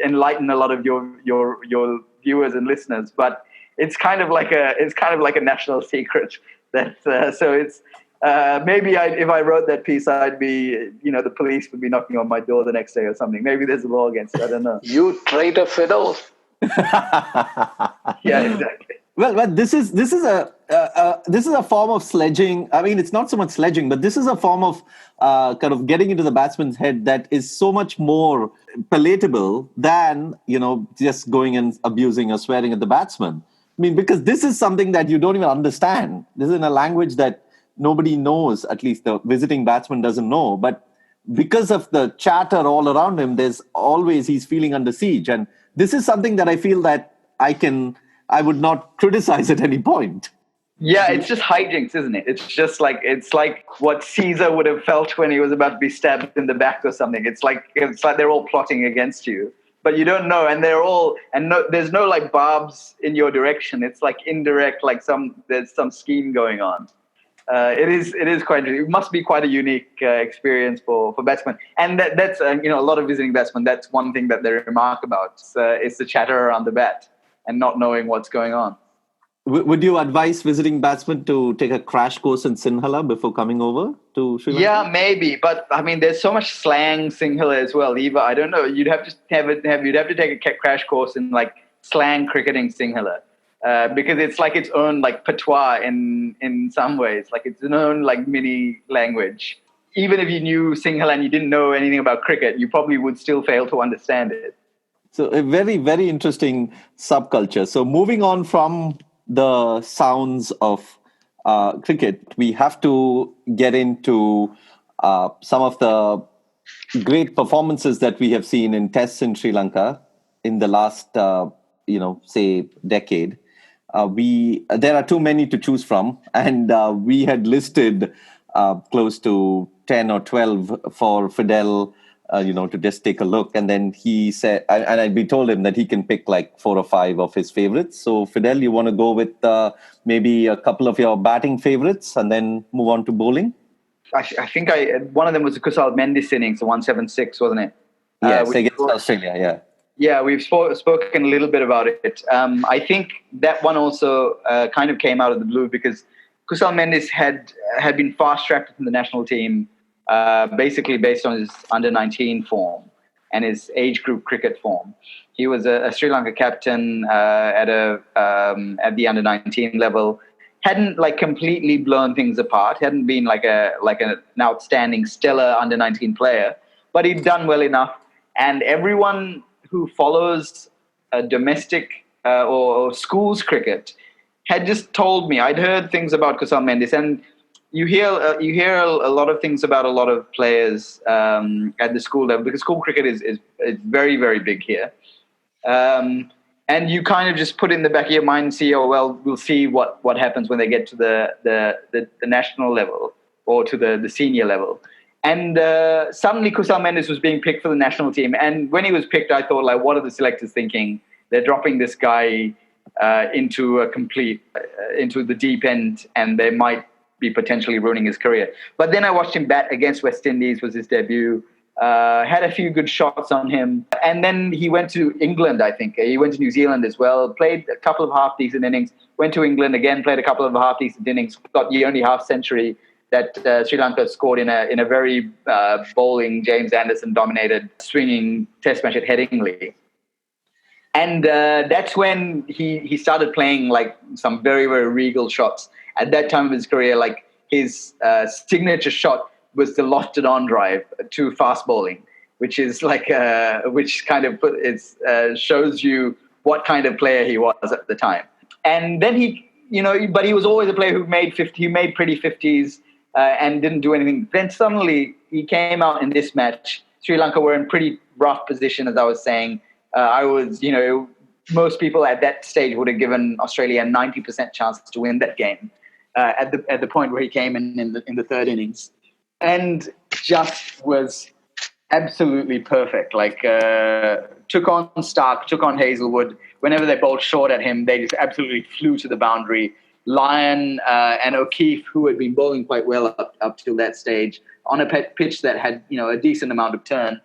D: enlighten a lot of your viewers and listeners, but it's kind of like a national secret. So it's maybe if I wrote that piece, I'd be the police would be knocking on my door the next day or something. Maybe there's a law against it. I don't know.
E: You traitor Fidel.
D: Yeah, exactly.
C: Well, this is a form of sledging. It's not so much sledging, but this is a form of kind of getting into the batsman's head that is so much more palatable than just going and abusing or swearing at the batsman. Because this is something that you don't even understand. This is in a language that nobody knows. At least the visiting batsman doesn't know. But because of the chatter all around him, he's feeling under siege. And this is something that I feel that I would not criticize at any point.
D: Yeah, it's just hijinks, isn't it? It's like what Caesar would have felt when he was about to be stabbed in the back or something. It's like they're all plotting against you, but you don't know, and there's no barbs in your direction. It's indirect, there's some scheme going on. It is quite. It must be quite a unique experience for batsmen, and that's a lot of visiting batsmen. That's one thing that they remark about. It's the chatter around the bat and not knowing what's going on.
C: Would you advise visiting batsmen to take a crash course in Sinhala before coming over to Sri Lanka?
D: Yeah, maybe, but there's so much slang Sinhala as well. Eva, I don't know. You'd have to take a crash course in slang cricketing Sinhala, because it's its own patois in some ways. It's an own mini language. Even if you knew Sinhala and you didn't know anything about cricket, you probably would still fail to understand it.
C: So a very, very interesting subculture. So moving on from the sounds of cricket, we have to get into some of the great performances that we have seen in tests in Sri Lanka in the last, say, decade. There are too many to choose from, and we had listed close to 10 or 12 for Fidel, to just take a look. And then he said, and we told him that he can pick 4 or 5 of his favorites. So Fidel, you want to go with maybe a couple of your batting favorites and then move on to bowling?
D: I think one of them was the Kusals Mendis innings, the 176, wasn't it?
C: Yes, against Australia, yeah.
D: Yeah, we've spoken a little bit about it. I think that one also kind of came out of the blue because Kusals Mendis had been fast-tracked from the national team, basically based on his under-19 form and his age group cricket form. He was a Sri Lanka captain at the under-19 level. Hadn't completely blown things apart. Hadn't been an outstanding stellar under-19 player, but he'd done well enough. And everyone who follows domestic or schools cricket had just told me. I'd heard things about Kusals Mendis, and you hear a lot of things about a lot of players at the school level, because school cricket is very, very big here. And you kind of just put in the back of your mind and see, we'll see what happens when they get to the national level or to the senior level. And suddenly Kusals Mendis was being picked for the national team. And when he was picked, I thought, what are the selectors thinking? They're dropping this guy into the deep end, and they might be potentially ruining his career. But then I watched him bat against West Indies, was his debut. had a few good shots on him. And then he went to England, I think. He went to New Zealand as well, played a couple of half-decent innings, went to England again, played a couple of half-decent innings, got the only half-century that Sri Lanka scored in a very bowling, James Anderson-dominated, swinging test match at Headingley. And that's when he started playing like some very, very regal shots. At that time of his career, like his signature shot was the lofted on drive to fast bowling, which is like which kind of shows you what kind of player he was at the time. And then but he was always a player who made pretty 50s and didn't do anything. Then suddenly he came out in this match. Sri Lanka were in pretty rough position, as I was saying. Most people at that stage would have given Australia a 90% chance to win that game at the point where he came in the third innings, and just was absolutely perfect. Like took on Stark, took on Hazelwood. Whenever they bowled short at him, they just absolutely flew to the boundary. Lyon and O'Keefe, who had been bowling quite well up till that stage, on a pitch that had a decent amount of turn,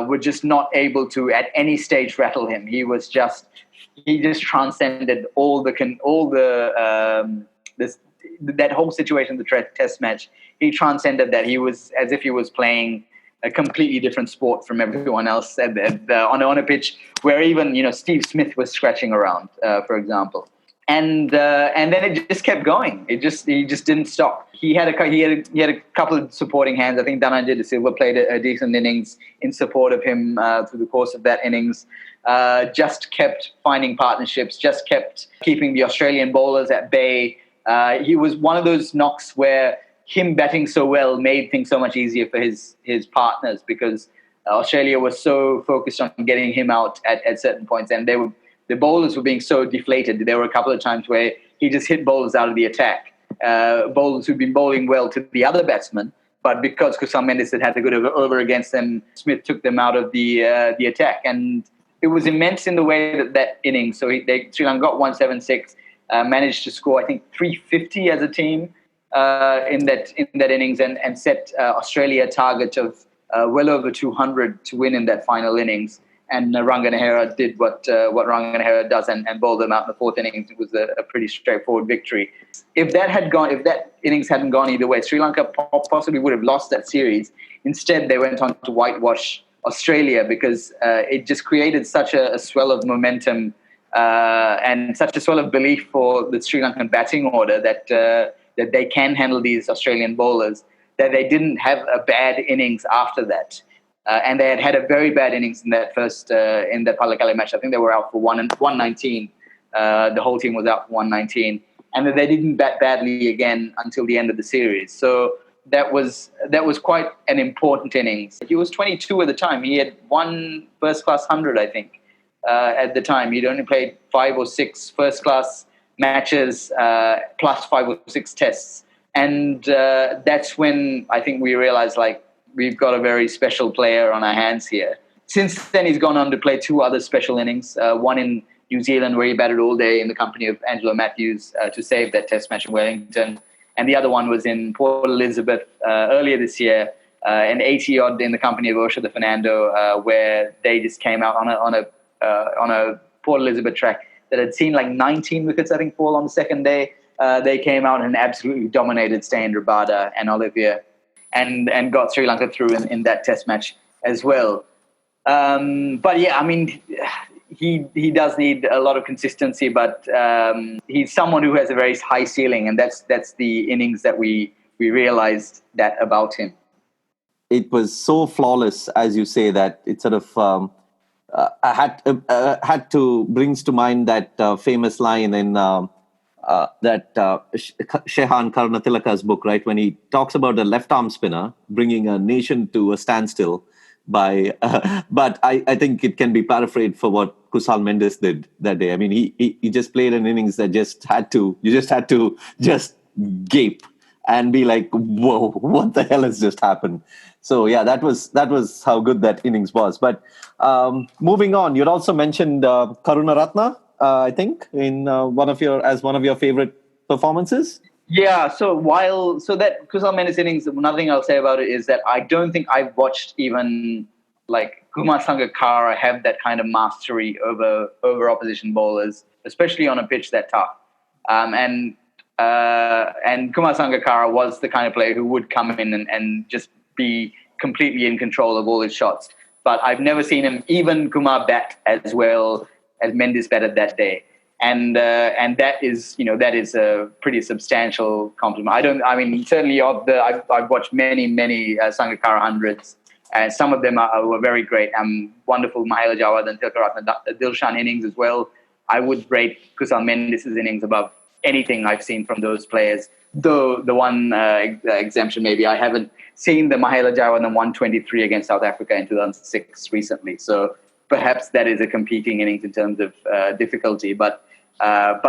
D: were just not able to at any stage rattle him. He just transcended that whole situation, the test match. He transcended that. He was as if he was playing a completely different sport from everyone else on a pitch where even Steve Smith was scratching around, for example. And then it just kept going. He just didn't stop. He had a couple of supporting hands. I think Dhananjay De Silva played a decent innings in support of him through the course of that innings. Just kept finding partnerships. Just kept keeping the Australian bowlers at bay. He was one of those knocks where him batting so well made things so much easier for his partners, because Australia was so focused on getting him out at certain points, and the bowlers were being so deflated. There were a couple of times where he just hit bowlers out of the attack, bowlers who'd been bowling well to the other batsmen, but because Kusal Mendis had to go over against them, Smith took them out of the attack. And it was immense in the way that innings. So Sri Lanka got 176, managed to score, I think, 350 as a team in that innings, and set Australia a target of well over 200 to win in that final innings. And Ranganahara did what Ranganahara does and bowled them out in the fourth innings. It was a pretty straightforward victory. If that innings hadn't gone either way, Sri Lanka possibly would have lost that series. Instead, they went on to whitewash Australia, because it just created such a swell of momentum and such a swell of belief for the Sri Lankan batting order that they can handle these Australian bowlers, that they didn't have a bad innings after that. And they had a very bad innings in that Pallekele match. I think they were out for 119. The whole team was out for 119, and they didn't bat badly again until the end of the series. So that was quite an important innings. He was 22 at the time. He had one first-class 100, I think, at the time. He'd only played 5 or 6 first-class matches plus 5 or 6 tests, and that's when I think we realized, like, we've got a very special player on our hands here. Since then, he's gone on to play 2 other special innings, one in New Zealand where he batted all day in the company of Angelo Matthews to save that test match in Wellington. And the other one was in Port Elizabeth earlier this year, an 80-odd in the company of Osha the Fernando, where they just came out on a Port Elizabeth track that had seen like 19 wickets, I think, fall on the second day. They came out and absolutely dominated Stayin Rabada and Olivier, and got Sri Lanka through in that test match as well. But yeah, I mean, he does need a lot of consistency, but he's someone who has a very high ceiling, and that's the innings that we realized that about him.
C: It was so flawless, as you say, that it sort of brings to mind that famous line in Shehan Karunatilaka's book, right, when he talks about a left-arm spinner bringing a nation to a standstill but I think it can be paraphrased for what Kusal Mendis did that day. I mean, he just played an innings that you just had to gape and be like, whoa, what the hell has just happened? So yeah, that was how good that innings was. But moving on, you'd also mentioned Karunaratne, I think, in one of your favorite performances.
D: Yeah, so that Kusal Mendes innings, another thing I'll say about it is that I don't think I've watched even like Kumar Sangakkara have that kind of mastery over opposition bowlers, especially on a pitch that tough. And Kumar Sangakkara was the kind of player who would come in and just be completely in control of all his shots. But I've never seen him, even Kumar, bat as well as Mendes batted that day. And that is a pretty substantial compliment. Certainly I've watched many Sangakkara hundreds, and some of them were very great. Wonderful Mahela Jawad and Tilkaratne Dilshan innings as well. I would rate Kusal Mendes' innings above anything I've seen from those players. Though the one exemption maybe, I haven't seen the Mahela Jawad and 123 against South Africa in 2006 recently. So perhaps that is a competing innings in terms of difficulty, but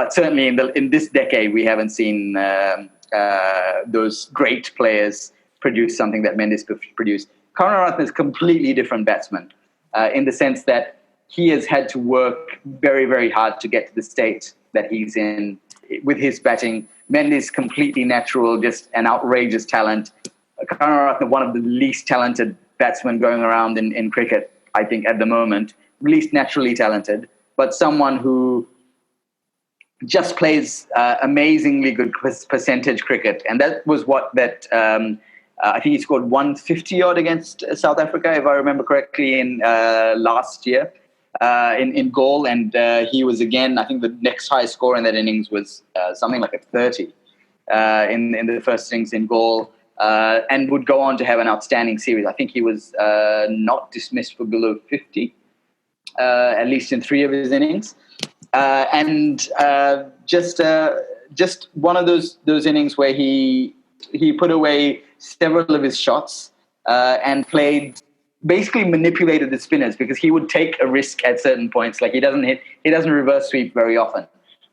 D: certainly in this decade, we haven't seen those great players produce something that Mendes produced. Karunaratne is a completely different batsman in the sense that he has had to work very, very hard to get to the state that he's in with his batting. Mendes, completely natural, just an outrageous talent. Karunaratne, one of the least talented batsmen going around in cricket, I think, at the moment. Least naturally talented, but someone who just plays amazingly good percentage cricket. And that was I think he scored 150 odd against South Africa, if I remember correctly, in last year in Galle. And he was, again, I think the next highest score in that innings was something like a 30 in the first innings in Galle, and would go on to have an outstanding series. I think he was not dismissed for below 50, at least in 3 of his innings. Just one of those innings where he put away several of his shots and basically manipulated the spinners, because he would take a risk at certain points. Like he doesn't reverse sweep very often,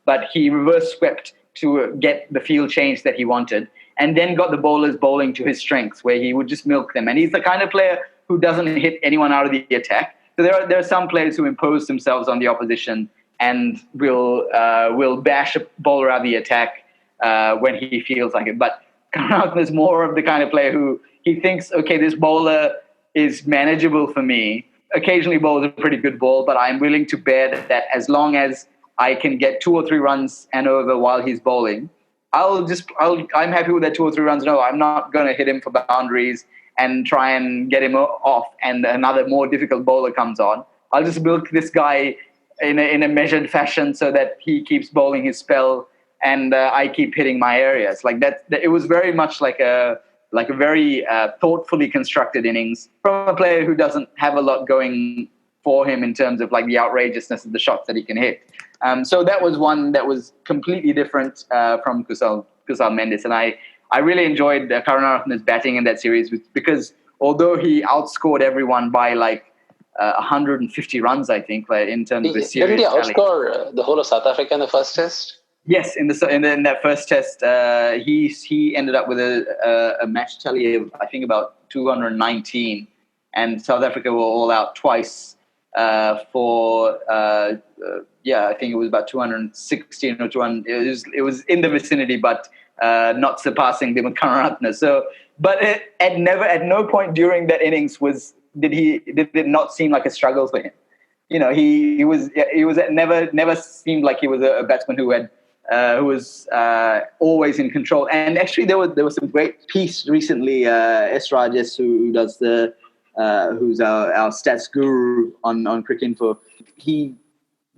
D: but he reverse swept to get the field change that he wanted, and then got the bowlers bowling to his strengths, where he would just milk them. And he's the kind of player who doesn't hit anyone out of the attack. So there are some players who impose themselves on the opposition and will bash a bowler out of the attack when he feels like it. But Karunaratne is more of the kind of player who he thinks, okay, this bowler is manageable for me. Occasionally bowls a pretty good ball, but I'm willing to bear that as long as I can get 2 or 3 runs and over while he's bowling. I'm happy with that 2 or 3 runs. No, I'm not going to hit him for boundaries and try and get him off, and another more difficult bowler comes on. I'll just milk this guy in a measured fashion so that he keeps bowling his spell and I keep hitting my areas. Like that, it was very much like a very thoughtfully constructed innings from a player who doesn't have a lot going for him in terms of like the outrageousness of the shots that he can hit. So that was one that was completely different from Kusal Mendes, and I really enjoyed Karunaratne's batting in that series because although he outscored everyone by 150 runs, I think, in terms of the series.
E: Didn't he outscore the whole of South Africa in the first test?
D: Yes, in that first test, he ended up with a match tally of, I think, about 219, and South Africa were all out twice for I think it was about 216 or 200. It was in the vicinity, but not surpassing them with Karunaratne. So, but at no point during that innings did it not seem like a struggle for him. You know, he was never seemed like he was a batsman who was always in control. And actually, there was some great piece recently. S. Rajesh, who does who's our stats guru on Cricinfo, he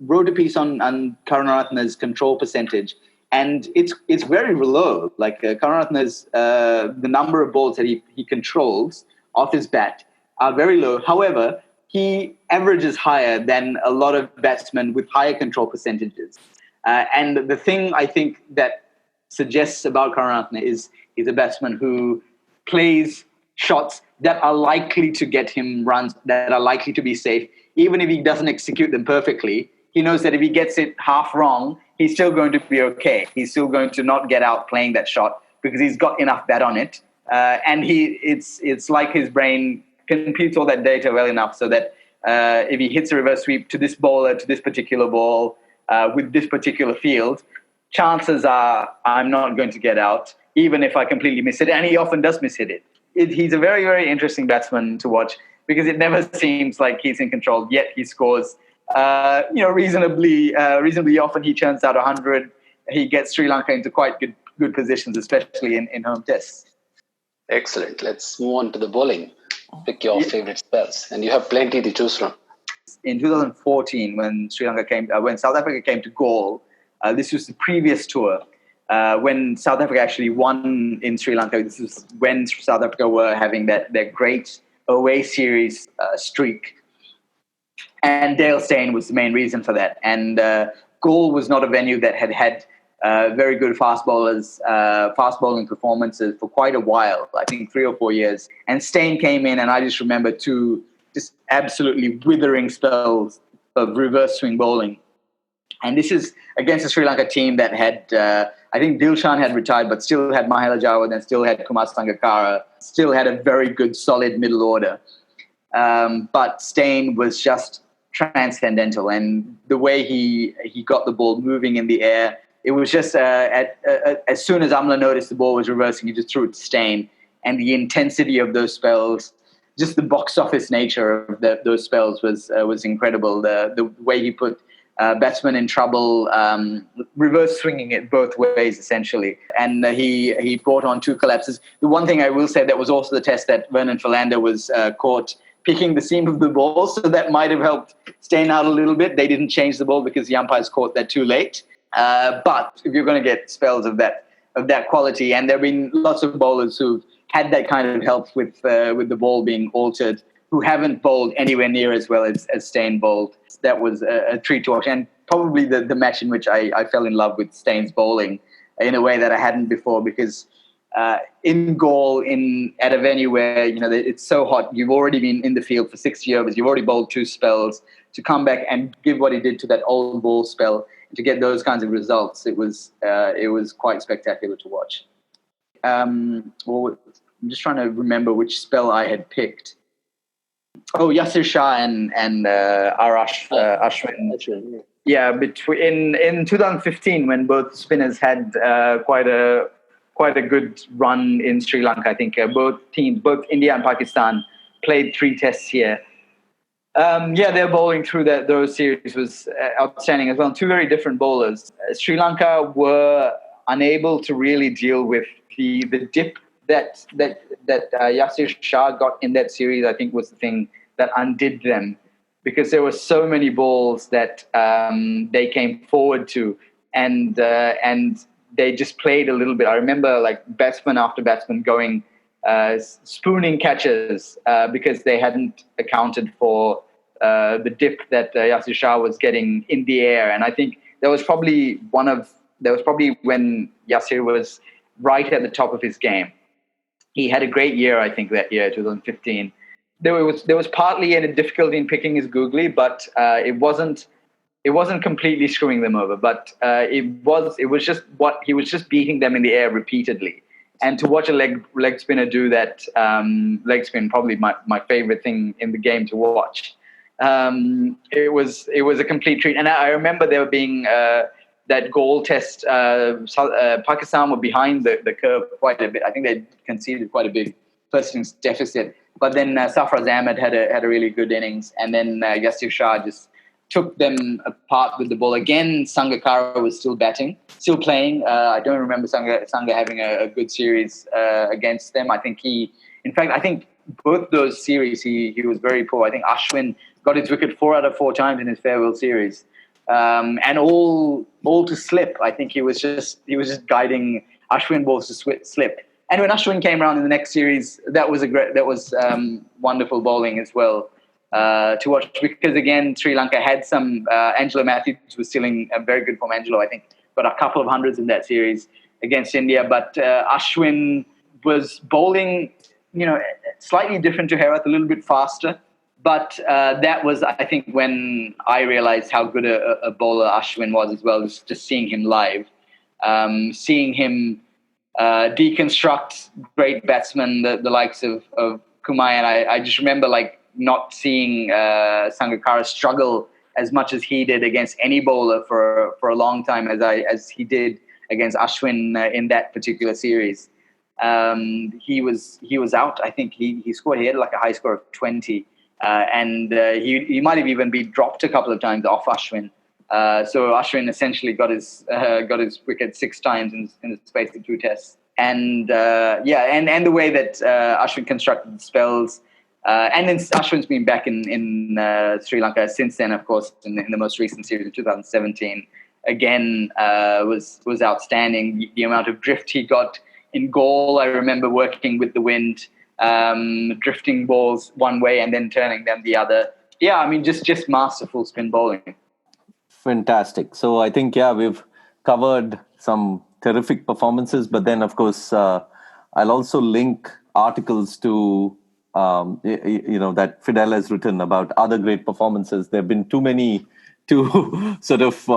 D: wrote a piece on Karunaratne's control percentage, and it's very low. Like Karunaratne's the number of balls that he controls off his bat are very low. However, he averages higher than a lot of batsmen with higher control percentages. And the thing I think that suggests about Karunaratne is a batsman who plays shots that are likely to get him runs, that are likely to be safe. Even if he doesn't execute them perfectly, he knows that if he gets it half wrong, he's still going to be okay. He's still going to not get out playing that shot because he's got enough bat on it. And it's like his brain computes all that data well enough so that if he hits a reverse sweep to this bowler, to this particular ball, with this particular field, chances are I'm not going to get out, even if I completely miss it. And he often does miss it. He's a very, very interesting batsman to watch because it never seems like he's in control, yet he scores reasonably often. He churns out 100. He gets Sri Lanka into quite good positions, especially in home tests.
E: Excellent. Let's move on to the bowling. Pick your favorite spells, and you have plenty to choose from.
D: In 2014, when when South Africa came to Galle, this was the previous tour. When South Africa actually won in Sri Lanka, this was when South Africa were having their great away series streak. And Dale Steyn was the main reason for that. And Galle was not a venue that had very good fast bowling performances for quite a while, I think 3 or 4 years. And Steyn came in, and I just remember 2 just absolutely withering spells of reverse swing bowling. And this is against a Sri Lanka team that had, I think Dilshan had retired, but still had Mahela Jayawardene, still had Kumar Sangakkara, still had a very good, solid middle order. But Steyn was just transcendental. And the way he got the ball moving in the air, it was just, as soon as Amla noticed the ball was reversing, he just threw it to Steyn. And the intensity of those spells, just the box office nature of those spells was incredible. The way he put batsmen in trouble, reverse swinging it both ways, essentially. And he brought on 2 collapses. The one thing I will say, that was also the test that Vernon Philander was caught picking the seam of the ball, so that might have helped Steyn out a little bit. They didn't change the ball because the umpires caught that too late. But if you're going to get spells of that quality, and there have been lots of bowlers who've had that kind of help with the ball being altered, who haven't bowled anywhere near as well as Steyn bowled. That was a treat to watch, and probably the match in which I fell in love with Steyn's bowling in a way that I hadn't before, because in Galle, at a venue where it's so hot, you've already been in the field for 60 overs, you've already bowled 2 spells, to come back and give what he did to that old ball spell, to get those kinds of results, it was quite spectacular to watch. I'm just trying to remember which spell I had picked. Oh, Yasir Shah and Ashwin. Yeah, in 2015, when both spinners had quite a good run in Sri Lanka. I think both India and Pakistan, played 3 tests here. Their bowling through those series was outstanding as well. 2 very different bowlers. Sri Lanka were unable to really deal with the dip that Yasir Shah got in that series. I think was the thing that undid them, because there were so many balls that they came forward to, and they just played a little bit. I remember like batsman after batsman going spooning catches because they hadn't accounted for the dip that Yasir Shah was getting in the air. And I think that was probably when Yasir was right at the top of his game. He had a great year, I think, that year, 2015. There was partly a difficulty in picking his googly, but it wasn't completely screwing them over. But it was just what he was just beating them in the air repeatedly. And to watch a leg spinner do that leg spin, probably my favorite thing in the game to watch. It was a complete treat. And I remember there being that goal test. Pakistan were behind the curve quite a bit. I think they conceded quite a big first innings deficit. But then Sarfraz Ahmed had a really good innings, and then Yasir Shah just took them apart with the ball. Again, Sangakkara was still playing. I don't remember Sanga having a good series against them. I think both those series he was very poor. I think Ashwin got his wicket 4 out of 4 times in his farewell series, and all to slip. I think he was just guiding Ashwin balls to slip. And when Ashwin came around in the next series, that was wonderful bowling as well. To watch, because again Sri Lanka had some Angelo Matthews was still in a very good form. Angelo, I think, got a couple of hundreds in that series against India, but Ashwin was bowling slightly different to Herath, a little bit faster, but that was, I think, when I realized how good a bowler Ashwin was as well, just seeing him live, seeing him deconstruct great batsmen, the likes of Kumar. And I just remember not seeing Sangakkara struggle as much as he did against any bowler for a long time as he did against Ashwin in that particular series. He was out. I think he scored. He had like a high score of 20, and he might have even been dropped a couple of times off Ashwin. So Ashwin essentially got his wicket 6 times in the space of 2 tests. And and the way that Ashwin constructed the spells, and then Ashwin's been back in Sri Lanka since then, of course, in the most recent series of 2017. Again, was outstanding. The amount of drift he got in Galle, I remember working with the wind, drifting balls one way and then turning them the other. Yeah, I mean, just masterful spin bowling.
C: Fantastic. So I think, we've covered some terrific performances, but then, of course, I'll also link articles to, that Fidel has written about other great performances. There have been too many to sort of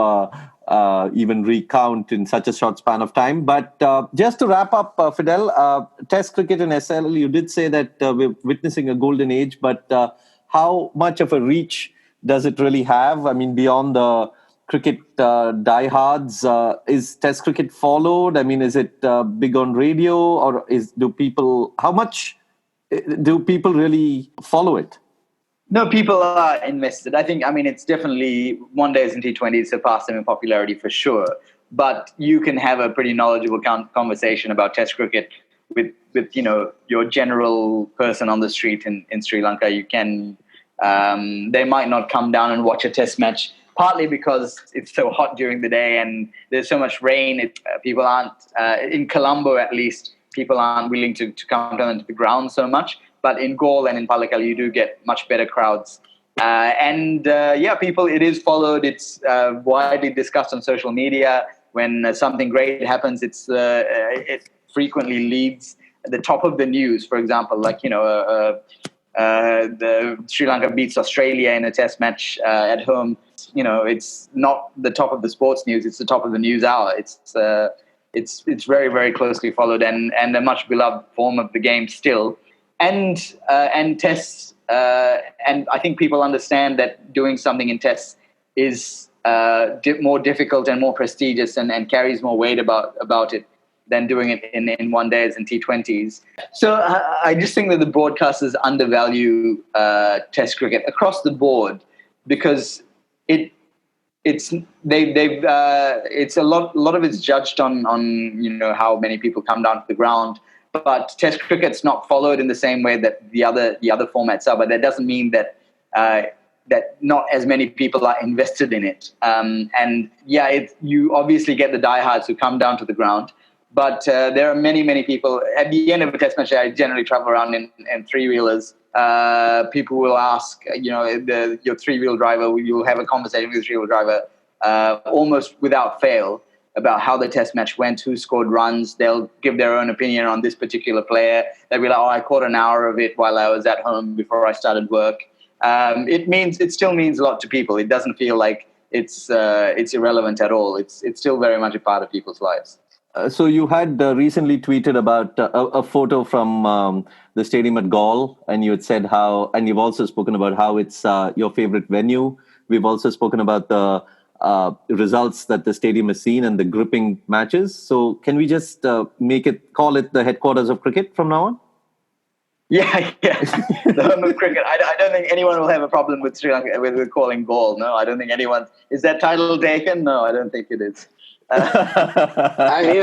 C: even recount in such a short span of time. But just to wrap up, Fidel, Test cricket in SL, you did say that we're witnessing a golden age, but how much of a reach does it really have? I mean, beyond the cricket diehards, is Test cricket followed? I mean, is it big on radio, or how much do people really follow it?
D: No, people are invested. I mean, it's definitely one days and T20s surpassed them in popularity for sure. But you can have a pretty knowledgeable conversation about Test cricket with your general person on the street in Sri Lanka. You can. They might not come down and watch a Test match, partly because it's so hot during the day and there's so much rain. People aren't, in Colombo at least, people aren't willing to come down to the ground so much. But in Galle and in Pallekele, you do get much better crowds. People, it is followed. It's widely discussed on social media. When something great happens, it frequently leads at the top of the news. For example, the Sri Lanka beats Australia in a Test match at home. It's not the top of the sports news; it's the top of the news hour. It's very, very closely followed and a much beloved form of the game still. And Tests, and I think people understand that doing something in Tests is more difficult and more prestigious and carries more weight about it than doing it in one days and T20s. So I just think that the broadcasters undervalue Test cricket across the board because it's a lot of it's judged on how many people come down to the ground. But Test cricket's not followed in the same way that the other formats are. But that doesn't mean that that not as many people are invested in it. You obviously get the diehards who come down to the ground. But there are many, many people. At the end of a Test match, I generally travel around in 3-wheelers. People will ask, your 3-wheel driver, you'll have a conversation with the 3-wheel driver almost without fail about how the Test match went, who scored runs. They'll give their own opinion on this particular player. They'll be like, I caught an hour of it while I was at home before I started work. It still means a lot to people. It doesn't feel like it's irrelevant at all. It's still very much a part of people's lives.
C: So you had recently tweeted about a photo from the stadium at Galle, and you had said and you've also spoken about how it's your favorite venue. We've also spoken about the results that the stadium has seen and the gripping matches. So can we just call it the headquarters of cricket from now on?
D: Yeah. The home of cricket. I don't think anyone will have a problem with Sri Lanka with calling Galle. No, I don't think anyone. Is that title taken? No, I don't think it is.
E: Even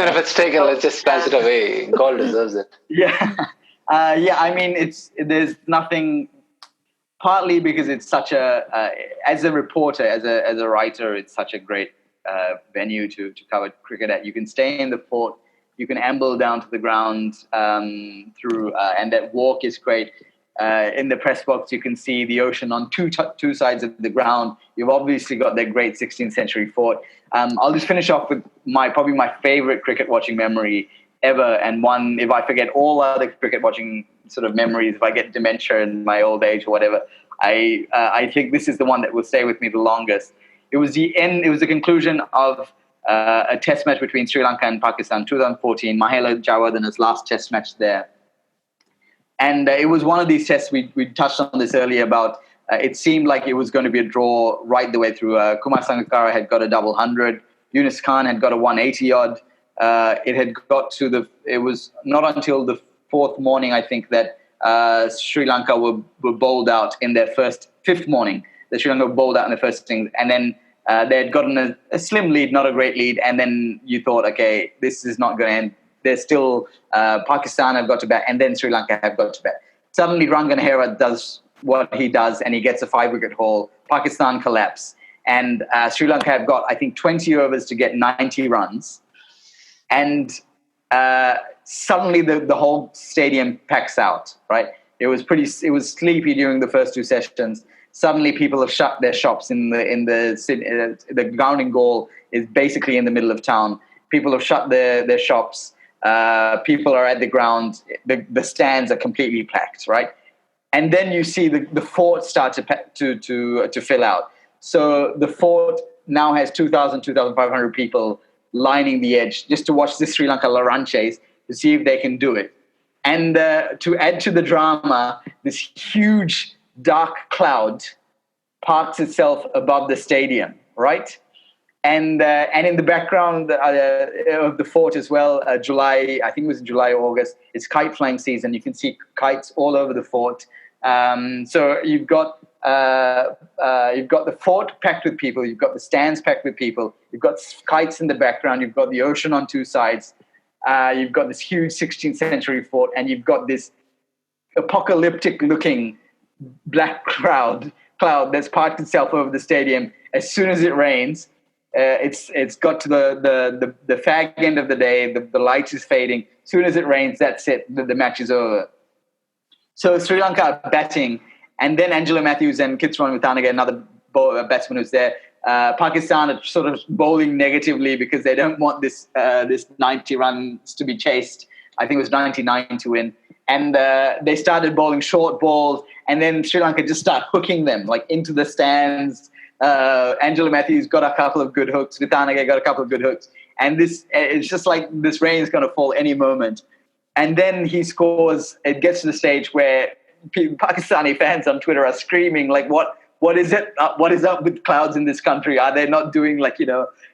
E: if it's taken, let's just pass it away. Galle deserves it.
D: Yeah. I mean, there's nothing. Partly because it's such as a reporter, as a writer, it's such a great venue to cover cricket at. You can stay in the fort, you can amble down to the ground through, and that walk is great. In the press box, you can see the ocean on two sides of the ground. You've obviously got that great 16th century fort. I'll just finish off with probably my favorite cricket watching memory ever, and one, if I forget all other cricket watching sort of memories, if I get dementia in my old age or whatever, I think this is the one that will stay with me the longest. It was the conclusion of a Test match between Sri Lanka and Pakistan, 2014, Mahela Jayawardena's last Test match there. And it was one of these tests, we touched on this earlier about It seemed like it was going to be a draw right the way through. Kumar Sangakkara had got a double 100. Yunus Khan had got a 180 odd. It was not until the fourth morning, I think, that Sri Lanka were bowled out in their fifth morning. The Sri Lanka were bowled out in the first innings, and then they had gotten a slim lead, not a great lead, and then you thought, okay, this is not going to end. There's still Pakistan have got to bat, and then Sri Lanka have got to bat. Suddenly, Ranganahera does what he does, and he gets a 5-wicket haul. Pakistan collapse, and Sri Lanka have got, I think, 20 overs to get 90 runs, and suddenly the whole stadium packs out. Right? It was sleepy during the first two sessions. Suddenly, people have shut their shops in the grounding goal is basically in the middle of town. People have shut their shops. People are at the ground. The stands are completely packed, right? And then you see the fort start to fill out. So the fort now has 2,000, 2,500 people lining the edge just to watch the Sri Lanka run chase to see if they can do it. And to add to the drama, this huge dark cloud parks itself above the stadium, right? And in the background of the fort as well, July, I think it was July or August, it's kite flying season. You can see kites all over the fort. So you've got the fort packed with people. You've got the stands packed with people. You've got kites in the background. You've got the ocean on two sides. You've got this huge 16th century fort, and you've got this apocalyptic-looking black cloud that's parked itself over the stadium. As soon as it rains, it's got to the fag end of the day. The light is fading. As soon as it rains, that's it. The match is over. So Sri Lanka are batting, and then Angelo Matthews and Kitswan Watanabe, another batsman who's there. Pakistan are sort of bowling negatively because they don't want this 90 runs to be chased. I think it was 99 to win. And they started bowling short balls, and then Sri Lanka just started hooking them like into the stands. Angelo Matthews got a couple of good hooks. Watanabe got a couple of good hooks. And it's just like this rain is going to fall any moment. And then he scores. It gets to the stage where Pakistani fans on Twitter are screaming, like, what is it? What is up with clouds in this country? Are they not doing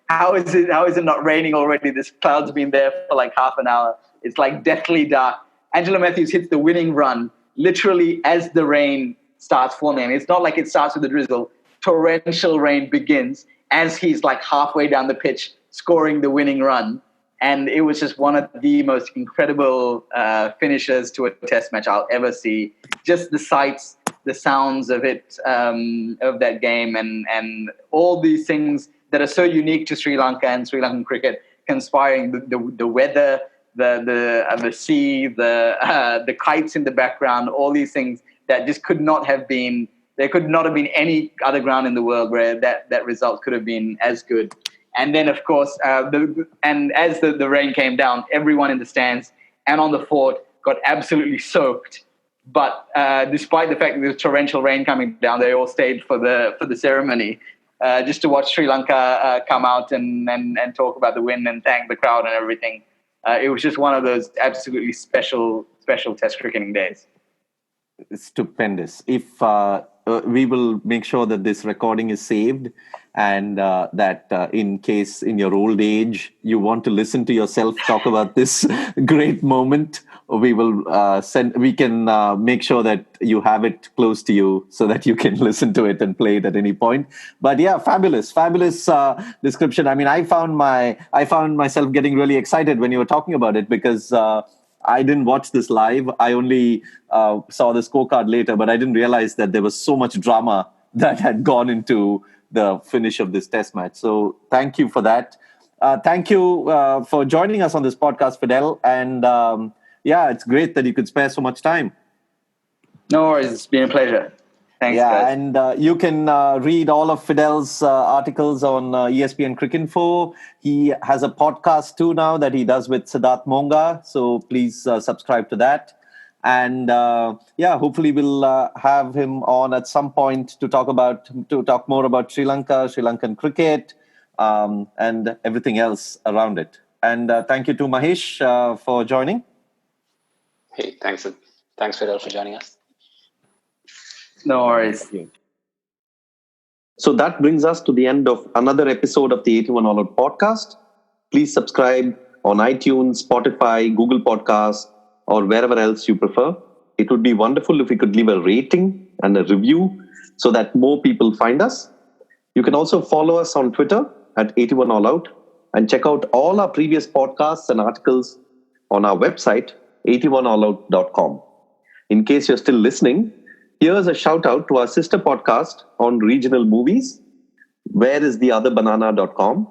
D: how is it not raining already? This cloud's been there for like half an hour. It's like deathly dark. Angelo Matthews hits the winning run literally as the rain starts falling. It's not like it starts with a drizzle. Torrential rain begins as he's like halfway down the pitch scoring the winning run. And it was just one of the most incredible finishes to a test match I'll ever see. Just the sights, the sounds of it, of that game, and all these things that are so unique to Sri Lanka and Sri Lankan cricket, conspiring the weather, the sea, the kites in the background, all these things that just could not have been. There could not have been any other ground in the world where that result could have been as good. And then, of course, as the rain came down, everyone in the stands and on the fort got absolutely soaked. But despite the fact that there was torrential rain coming down, they all stayed for the ceremony, just to watch Sri Lanka come out and talk about the win and thank the crowd and everything. It was just one of those absolutely special Test cricketing days.
C: Stupendous. If we will make sure that this recording is saved, and that in case in your old age you want to listen to yourself talk about this great moment, we will we can make sure that you have it close to you so that you can listen to it and play it at any point. But yeah, fabulous description. I mean, I found myself getting really excited when you were talking about it, because I didn't watch this live. I only saw the scorecard later, but I didn't realize that there was so much drama that had gone into the finish of this test match. So thank you for that. Thank you for joining us on this podcast, Fidel. And it's great that you could spare so much time.
D: No worries. It's been a pleasure. Thanks, guys.
C: And you can read all of Fidel's articles on ESPNcricinfo. He has a podcast too now that he does with Siddharth Monga. So please subscribe to that. And hopefully we'll have him on at some point to talk more about Sri Lanka, Sri Lankan cricket, and everything else around it. And thank you to Mahesh for joining.
E: Hey, thanks Fidel, for joining us.
D: No worries.
C: Thank you. So that brings us to the end of another episode of the 81 All Out podcast. Please subscribe on iTunes, Spotify, Google Podcasts, or wherever else you prefer. It would be wonderful if you could leave a rating and a review so that more people find us. You can also follow us on Twitter at 81 All Out and check out all our previous podcasts and articles on our website, 81allout.com. In case you're still listening, here's a shout out to our sister podcast on regional movies, whereistheotherbanana.com.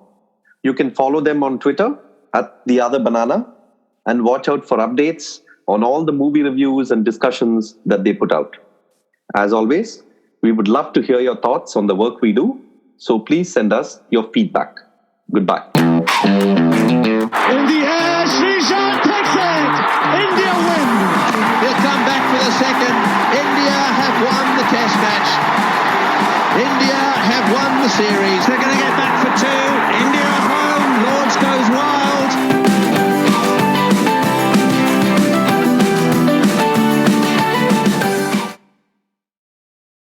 C: You can follow them on Twitter at The Other Banana and watch out for updates on all the movie reviews and discussions that they put out. As always, we would love to hear your thoughts on the work we do, so please send us your feedback. Goodbye.
A: In the air.